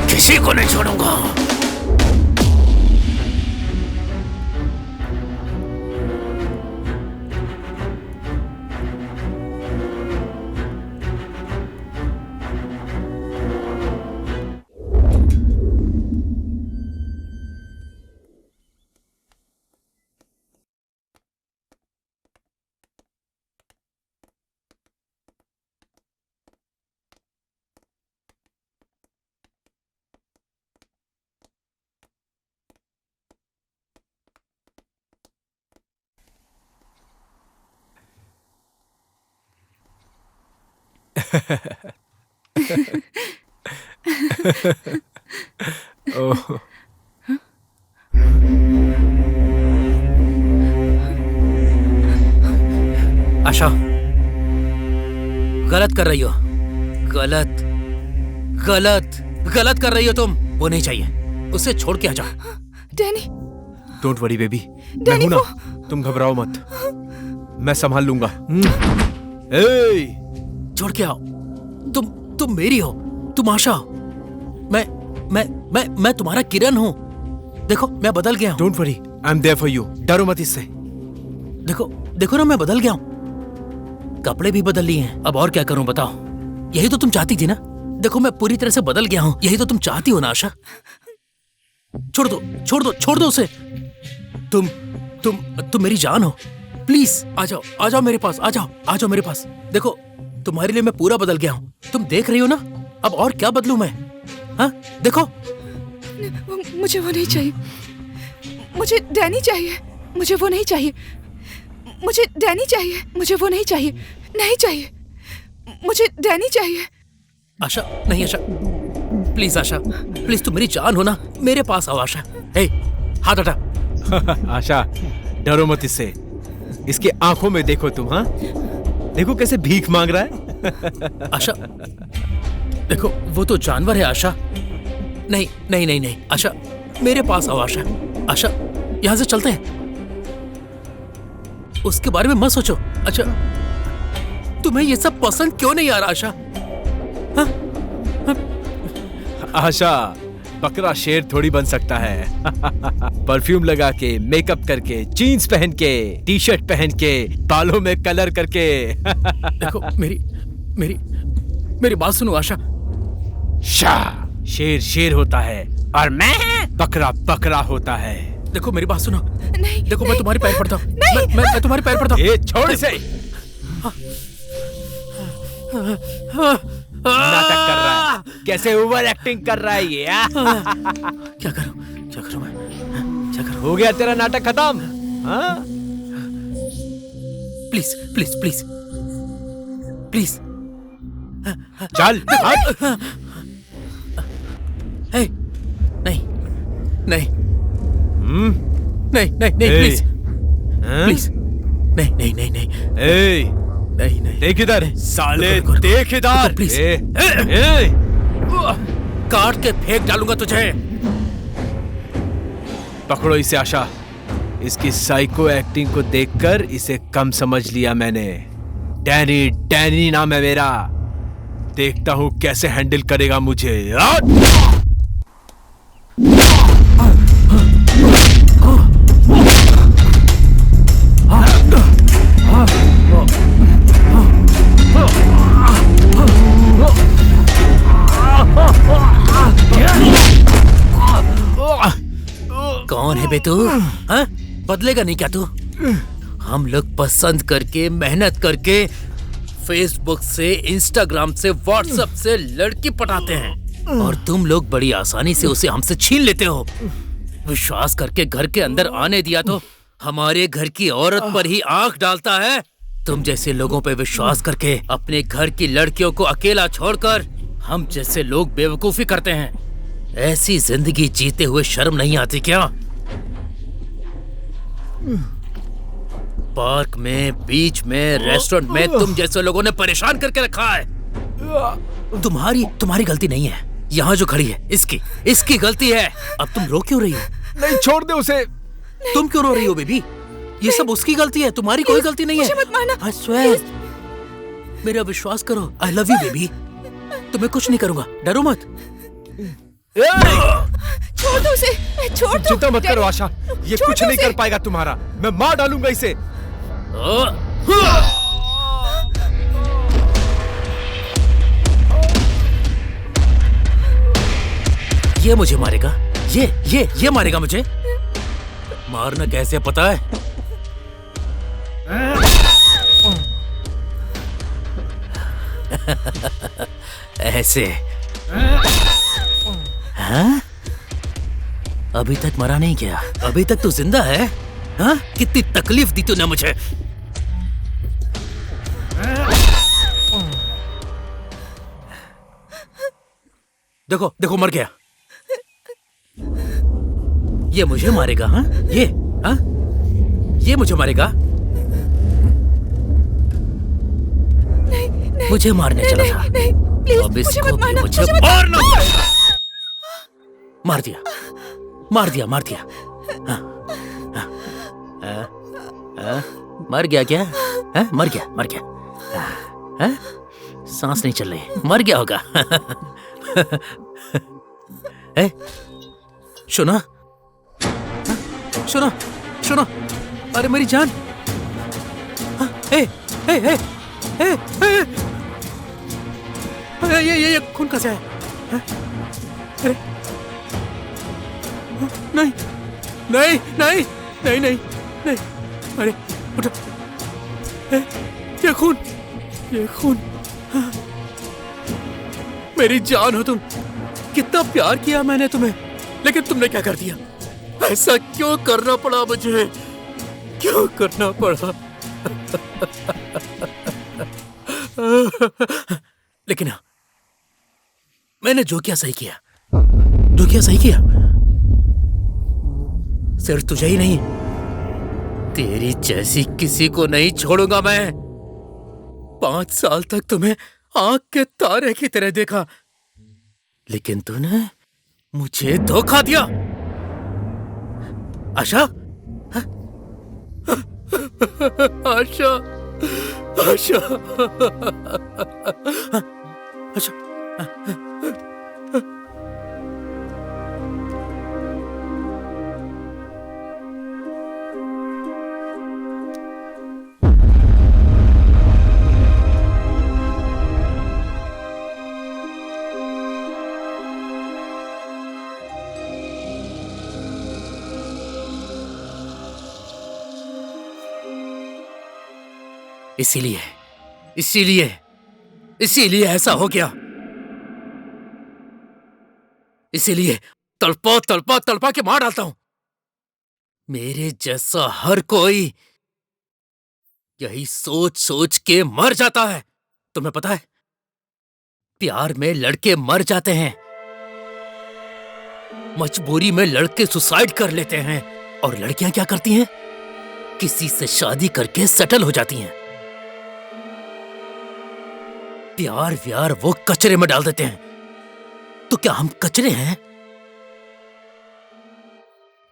किसी को नहीं छोड़ूंगा। ओह, आशा, गलत कर रही हो, गलत गलत गलत कर रही हो तुम। वो नहीं चाहिए, उसे छोड़ के आ जाओ। डैनी, डोंट वरी बेबी, मैं हूं ना, तुम घबराओ मत, मैं संभाल लूंगा। ए, छोड़ के आओ। तुम मेरी हो, तुम आशा हो। मैं तुम्हारा किरण हूं। देखो मैं बदल गया हूं। Don't worry, I am there for you, डरो मत इससे। देखो ना, मैं बदल गया हूं, कपड़े भी बदल लिए हैं। अब और क्या करूं बताओ? यही तो तुम चाहती थी ना। देखो मैं पूरी तरह से बदल गया हूं, यही तो तुम चाहती हो ना आशा। छोड़ दो उसे। तुम मेरी जान हो, प्लीज आ जाओ मेरे पास, आ जाओ मेरे पास। देखो तुम्हारे लिए मैं पूरा बदल गया हूं, तुम देख रही हो ना। अब और क्या बदलूं मैं? हाँ देखो। मुझे वो नहीं चाहिए, मुझे डैनी चाहिए। मुझे वो नहीं चाहिए, मुझे डैनी चाहिए। मुझे वो नहीं चाहिए, नहीं चाहिए, मुझे डैनी चाहिए। आशा, नहीं आशा, प्लीज आशा, प्लीज तुम मेरी जान हो ना, मेरे पास आओ आशा। हे, हाथ हटा। आशा, डरो मत इससे, इसकी आंखों में देखो तुम। हाँ देखो कैसे भीख मांग रहा है। आशा देखो, वो तो जानवर है आशा। नहीं आशा, मेरे पास आओ आशा। आशा, यहां से चलते हैं, उसके बारे में मत सोचो। अच्छा, तुम्हें ये सब पसंद क्यों नहीं आ रहा आशा? हाँ? आशा, बकरा शेर थोड़ी बन सकता है। परफ्यूम लगा के, मेकअप करके, जीन्स पहन के, टी शर्ट पहन के, बालों में कलर करके। देखो मेरी बात सुनो आशा। शेर शेर होता है और मैं बकरा होता है। देखो मेरी बात सुनो। नहीं, देखो नहीं, मैं तुम्हारे पैर पड़ता हूँ। नहीं, मैं तुम्हारे पैर पड़ता हूँ। ये छोड़ इसे। नाटक कर रहा है, कैसे ओवर एक्टिंग कर रहा है ये। क्या करूं मैं? क्या करूं? हो गया तेरा नाटक खत्म। हाँ? प्लीज चल। नहीं, प्लीज नहीं नहीं नहीं नहीं ए, नहीं नहीं देख इधर साले, रुको, रुको, देख इधर। प्लीज। ए, ए, काट के फेंक डालूंगा तुझे। पकड़ो इसे आशा। इसकी साइको एक्टिंग को देखकर इसे कम समझ लिया मैंने। डैनी, डैनी नाम है मेरा। देखता हूं कैसे हैंडल करेगा मुझे। कौन है बे तू? हाँ? बदलेगा नहीं क्या तू? हम लोग पसंद करके, मेहनत करके फेसबुक से, इंस्टाग्राम से, व्हाट्सएप से लड़की पटाते हैं और तुम लोग बड़ी आसानी से उसे हमसे छीन लेते हो। विश्वास करके घर के अंदर आने दिया तो हमारे घर की औरत पर ही आंख डालता है। तुम जैसे लोगों पे विश्वास करके अपने घर की लड़कियों को अकेला छोड़कर हम जैसे लोग बेवकूफी करते हैं। ऐसी जिंदगी जीते हुए शर्म नहीं आती क्या? पार्क में, बीच में, रेस्टोरेंट में तुम जैसे लोगों ने परेशान करके रखा है। तुम्हारी गलती नहीं है। यहाँ जो खड़ी है इसकी गलती है। अब तुम रो क्यों रही हो? नहीं, छोड़ दे उसे। तुम क्यों रो रही हो बेबी? ये सब उसकी गलती है, तुम्हारी कोई गलती नहीं है। मुझे मत मारना। I swear, मेरा विश्वास करो। I love you baby. तुम्हें कुछ नहीं करूंगा, डरो मत। छोड़ दो उसे, छोड़ दो। चिंता मत करो आशा, ये कुछ नहीं कर पाएगा तुम्हारा। मैं मार डालूंगा इसे। ये मुझे मारेगा, ये मारेगा मुझे। मारना कैसे पता है? ऐसे। हाँ? अभी तक मरा नहीं क्या? अभी तक तो जिंदा है? हाँ? कितनी तकलीफ दी तूने मुझे। देखो देखो, मर गया। ये मुझे मारेगा? हाँ? हाँ? ये मुझे मारेगा? नहीं, मुझे मारने चला था। प्लीज, अब इसको मुझे मत मारना, मुझे मुझे मत मारना पड़ेगा। मार दिया। हाँ, मर गया क्या? हाँ? मर गया। हाँ? सांस नहीं चल रही, मर गया होगा। सुनो, अरे मेरी जान। ये खून कैसे है? अरे नहीं, अरे उठो। ये खून, मेरी जान हो तुम। कितना प्यार किया मैंने तुम्हें, लेकिन तुमने क्या कर दिया? ऐसा क्यों करना पड़ा मुझे? क्यों करना पड़ा? लेकिन मैंने जो किया सही किया। सिर्फ तुझे ही नहीं, तेरी जैसी किसी को नहीं छोड़ूंगा मैं। 5 साल तक तुम्हें आंख के तारे की तरह देखा, लेकिन तूने मुझे धोखा दिया। आशा, आशा, इसीलिए ऐसा हो गया। इसीलिए तड़पा के मार डालता हूं। मेरे जैसा हर कोई यही सोच के मर जाता है। तुम्हें पता है, प्यार में लड़के मर जाते हैं, मजबूरी में लड़के सुसाइड कर लेते हैं, और लड़कियां क्या करती हैं? किसी से शादी करके सेटल हो जाती हैं। प्यार व्यार वो कचरे में डाल देते हैं। तो क्या हम कचरे हैं?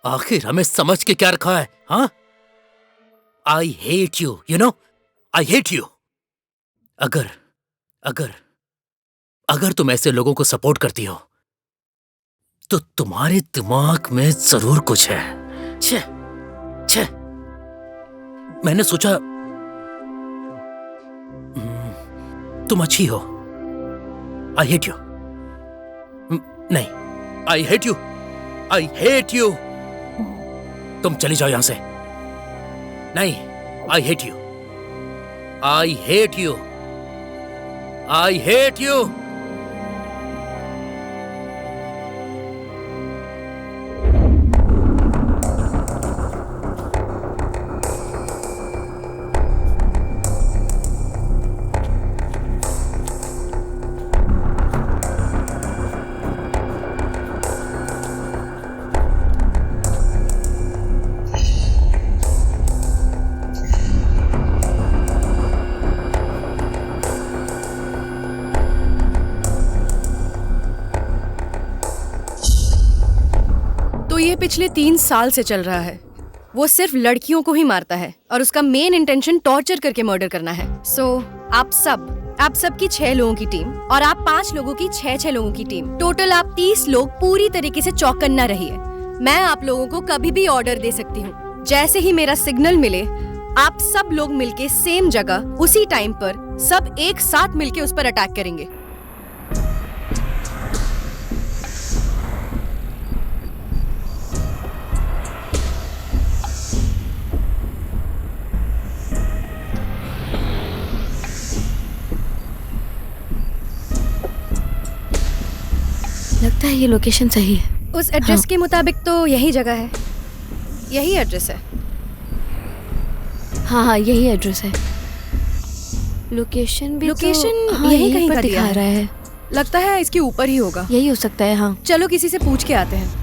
आखिर हमें समझ के क्या रखा है? हाँ, आई hate you, you know, I hate you. अगर अगर अगर तुम ऐसे लोगों को सपोर्ट करती हो तो तुम्हारे दिमाग में जरूर कुछ है। छे, छे। मैंने सोचा तुम अच्छी हो। I hate you. नहीं, I hate you, I hate you. तुम चली जाओ यहां से। नहीं, I hate you, I hate you, I hate you. ये पिछले 3 साल से चल रहा है। वो सिर्फ लड़कियों को ही मारता है और उसका मेन इंटेंशन टॉर्चर करके मर्डर करना है। सो आप सब की 6 लोगों की टीम और आप 5 लोगों की 6 लोगों की टीम, टोटल आप 30 लोग पूरी तरीके से चौकन्ना रहिए। मैं आप लोगों को कभी भी ऑर्डर दे सकती हूँ। जैसे ही मेरा सिग्नल मिले, आप सब लोग मिलके सेम जगह उसी टाइम पर सब एक साथ मिलके उस पर अटैक करेंगे। लगता है ये लोकेशन सही है। उस एड्रेस के मुताबिक तो यही जगह है, यही एड्रेस है। हाँ, यही एड्रेस है। लोकेशन भी यही कहीं का दिखा रहा है। लगता है इसके ऊपर ही होगा। यही हो सकता है। हाँ, चलो किसी से पूछ के आते हैं।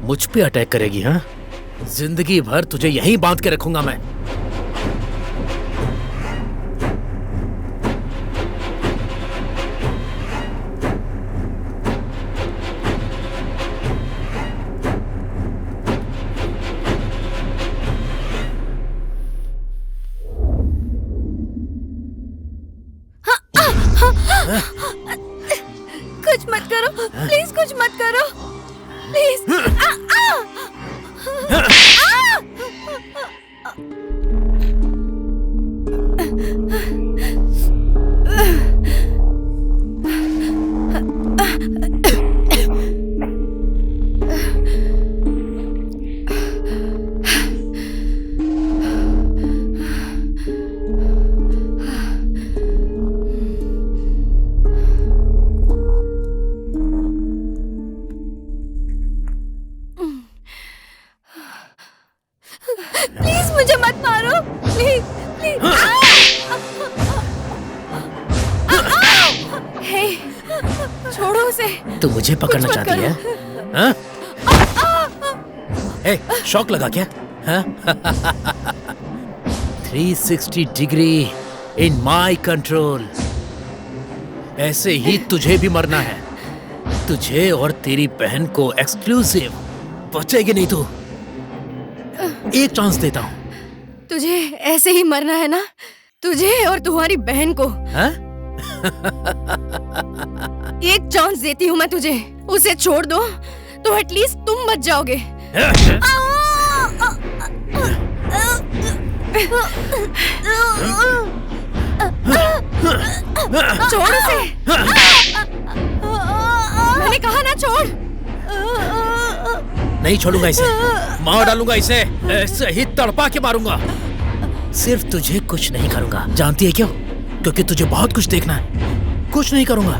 मुझ पे अटैक करेगी? हाँ, जिंदगी भर तुझे यहीं बांध के रखूंगा मैं। कुछ मत करो प्लीज, कुछ मत करो प्लीज। प्लीज मुझे मत मारो, प्लीज प्लीज। हे, छोड़ो उसे। तू मुझे पकड़ना कुछ मत चाहती है? करो। हाँ? ए, शॉक लगा क्या? हाँ? 360 डिग्री इन माय कंट्रोल। ऐसे ही तुझे भी मरना है। तुझे और तेरी बहन को एक्सक्लूसिव। बचेगी नहीं तू। एक चांस देता हूँ। तुझे ऐसे ही मरना है ना? तुझे और तुम्हारी बहन को। हाँ? एक चांस देती हूँ मैं तुझे। उसे छोड़ दो तो एटलीस्ट तुम बच जाओगे। छोड़ उसे। मैंने कहा ना छोड़। नहीं छोड़ूंगा इसे। मार डालूंगा इसे। ऐसे ही तड़पा के मारूंगा। सिर्फ तुझे कुछ नहीं करूंगा। जानती है क्यों? क्योंकि तुझे बहुत कुछ देखना है। कुछ नहीं करूंगा।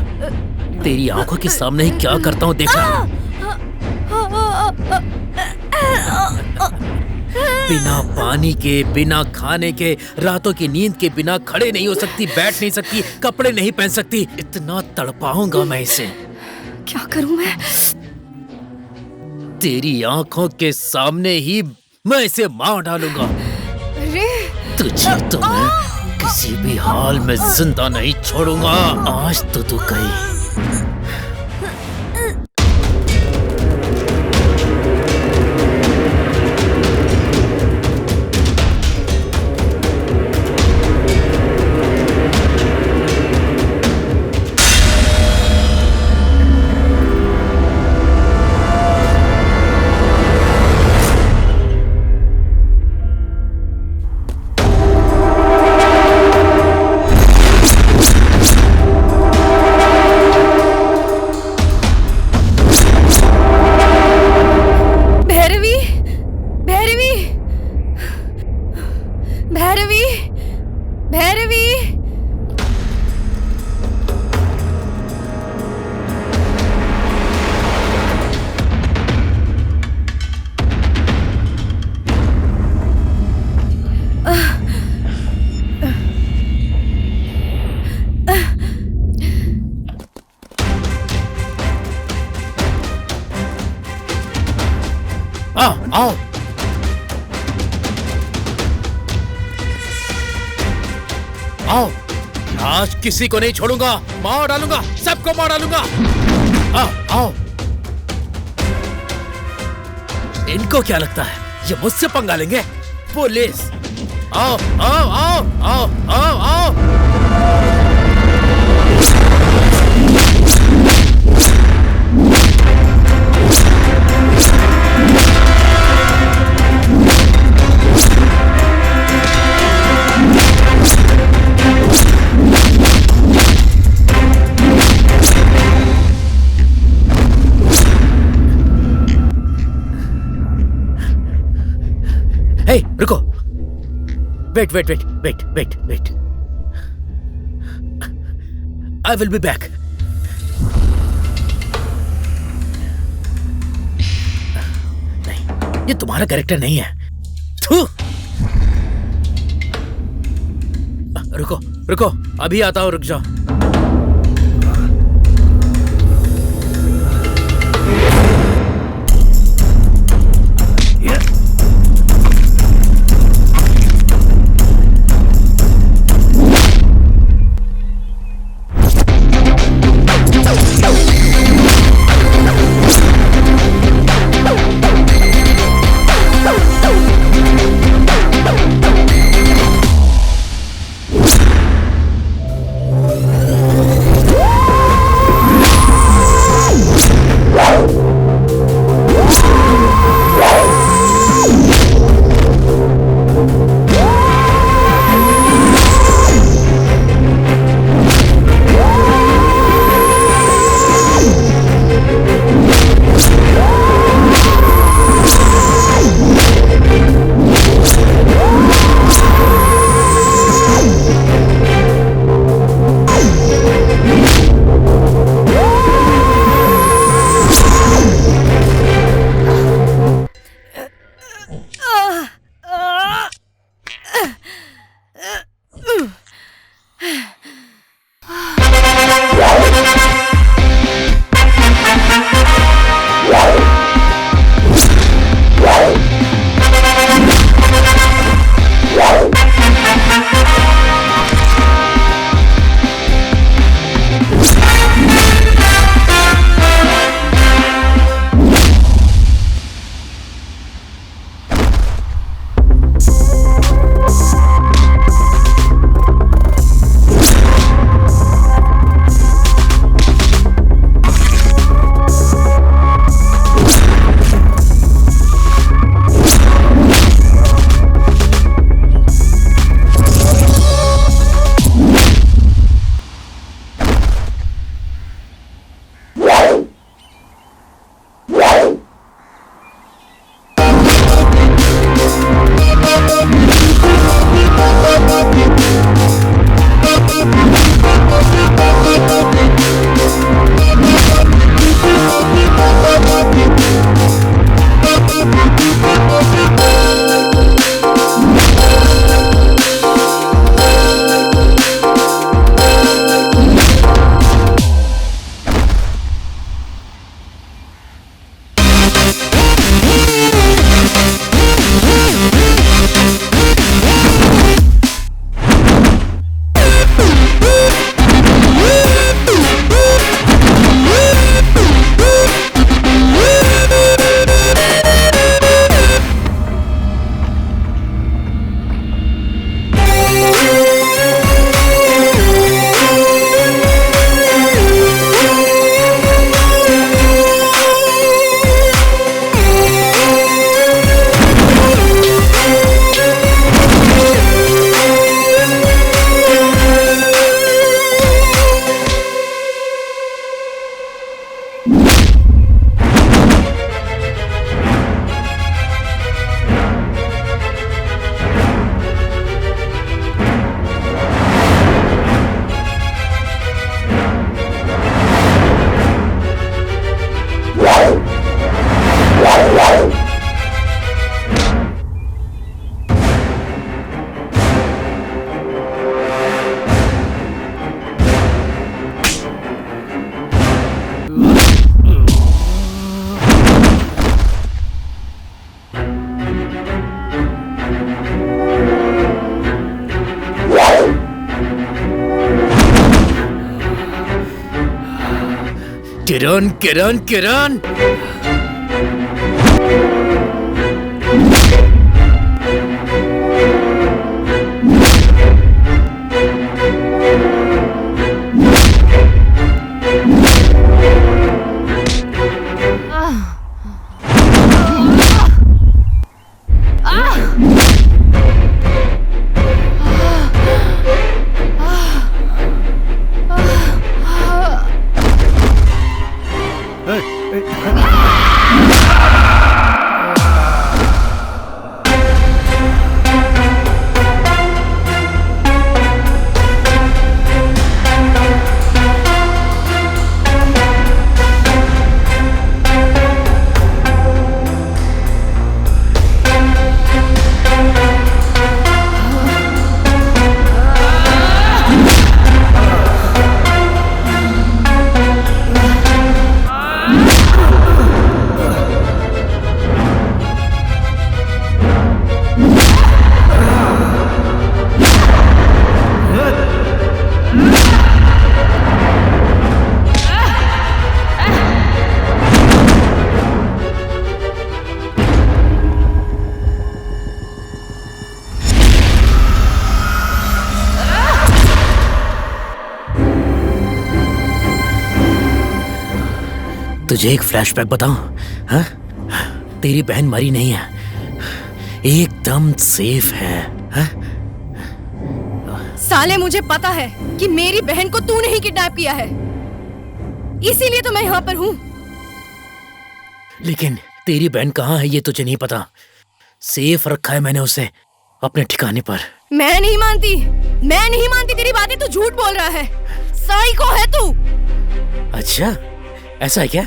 तेरी आंखों के सामने ही क्या करता हूँ देखना। बिना पानी के, बिना खाने के, रातों की नींद के बिना खड़े नहीं हो सकती, बैठ नहीं सकती, कपड़े नहीं पहन सकती। इतना तड़पाऊंगा मैं इसे। क्या करूं मैं? तेरी आंखों के सामने ही मैं इसे मार डालूंगा। अरे तुझे तो मैं किसी भी हाल में जिंदा नहीं छोड़ूंगा। आज तो तू गई। आओ। आओ। आज किसी को नहीं छोड़ूंगा। मार डालूंगा, सबको मार डालूंगा। आओ आओ। इनको क्या लगता है ये मुझसे पंगा लेंगे? पुलिस। आओ आओ आओ आओ आओ आओ। Hey, रुको। Wait, wait, wait, wait, wait, wait. I will be back. नहीं, ये तुम्हारा कैरेक्टर नहीं है। थू। रुको, रुको, अभी आता हूँ, रुक जाओ। किरण किरण किरण तुझे एक फ्लैशबैक बताऊं? हाँ? तेरी बहन मरी नहीं है, एकदम सेफ है। हाँ? साले, मुझे पता है कि मेरी बहन को तूने ही किडनैप किया है, इसीलिए तो मैं यहाँ पर हूँ। लेकिन तेरी बहन कहाँ है ये तुझे नहीं पता। सेफ रखा है मैंने उसे अपने ठिकाने पर। मैं नहीं मानती तेरी बातें, तू झूठ बोल रहा है। साइको है तू। अच्छा, ऐसा है क्या?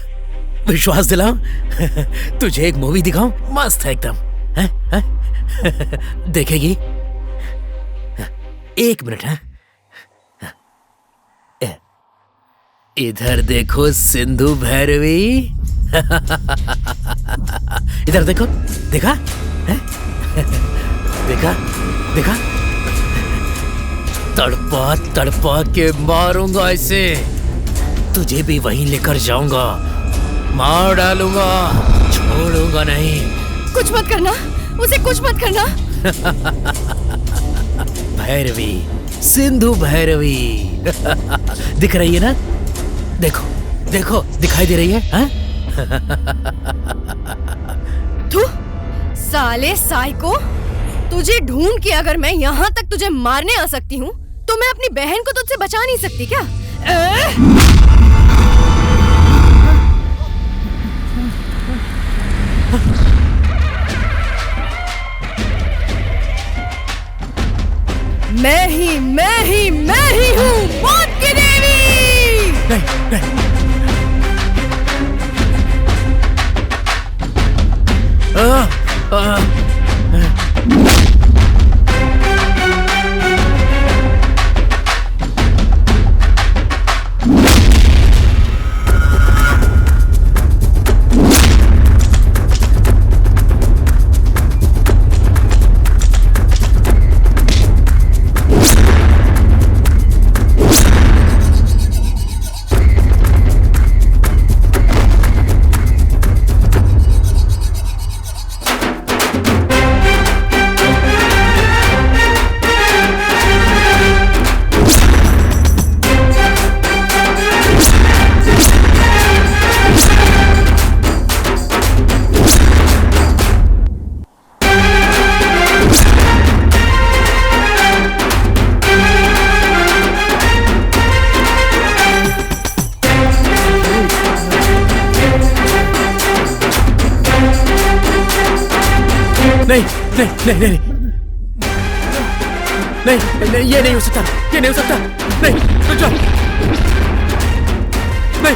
विश्वास दिलाऊं? तुझे एक मूवी दिखाऊं? मस्त है एकदम। है? देखेगी? एक मिनट। है इधर देखो सिंधु भैरवी। इधर देखो, देखा? है? देखा? देखा? तड़पा तड़पा के मारूंगा इसे, तुझे भी वहीं लेकर जाऊंगा, मार डालूंगा, छोड़ूंगा नहीं। कुछ मत करना, उसे कुछ मत करना। भैरवी, सिंधु भैरवी। दिख रही है ना? देखो देखो, दिखाई दे रही है? हाँ? तू साले साइको, तुझे ढूंढ के अगर मैं यहाँ तक तुझे मारने आ सकती हूँ, तो मैं अपनी बहन को तुझसे बचा नहीं सकती क्या? मैं ही हूँ मौत की देवी। नहीं। नहीं, ये नहीं हो सकता, ये नहीं हो सकता। नहीं, रुक जाओ। नहीं।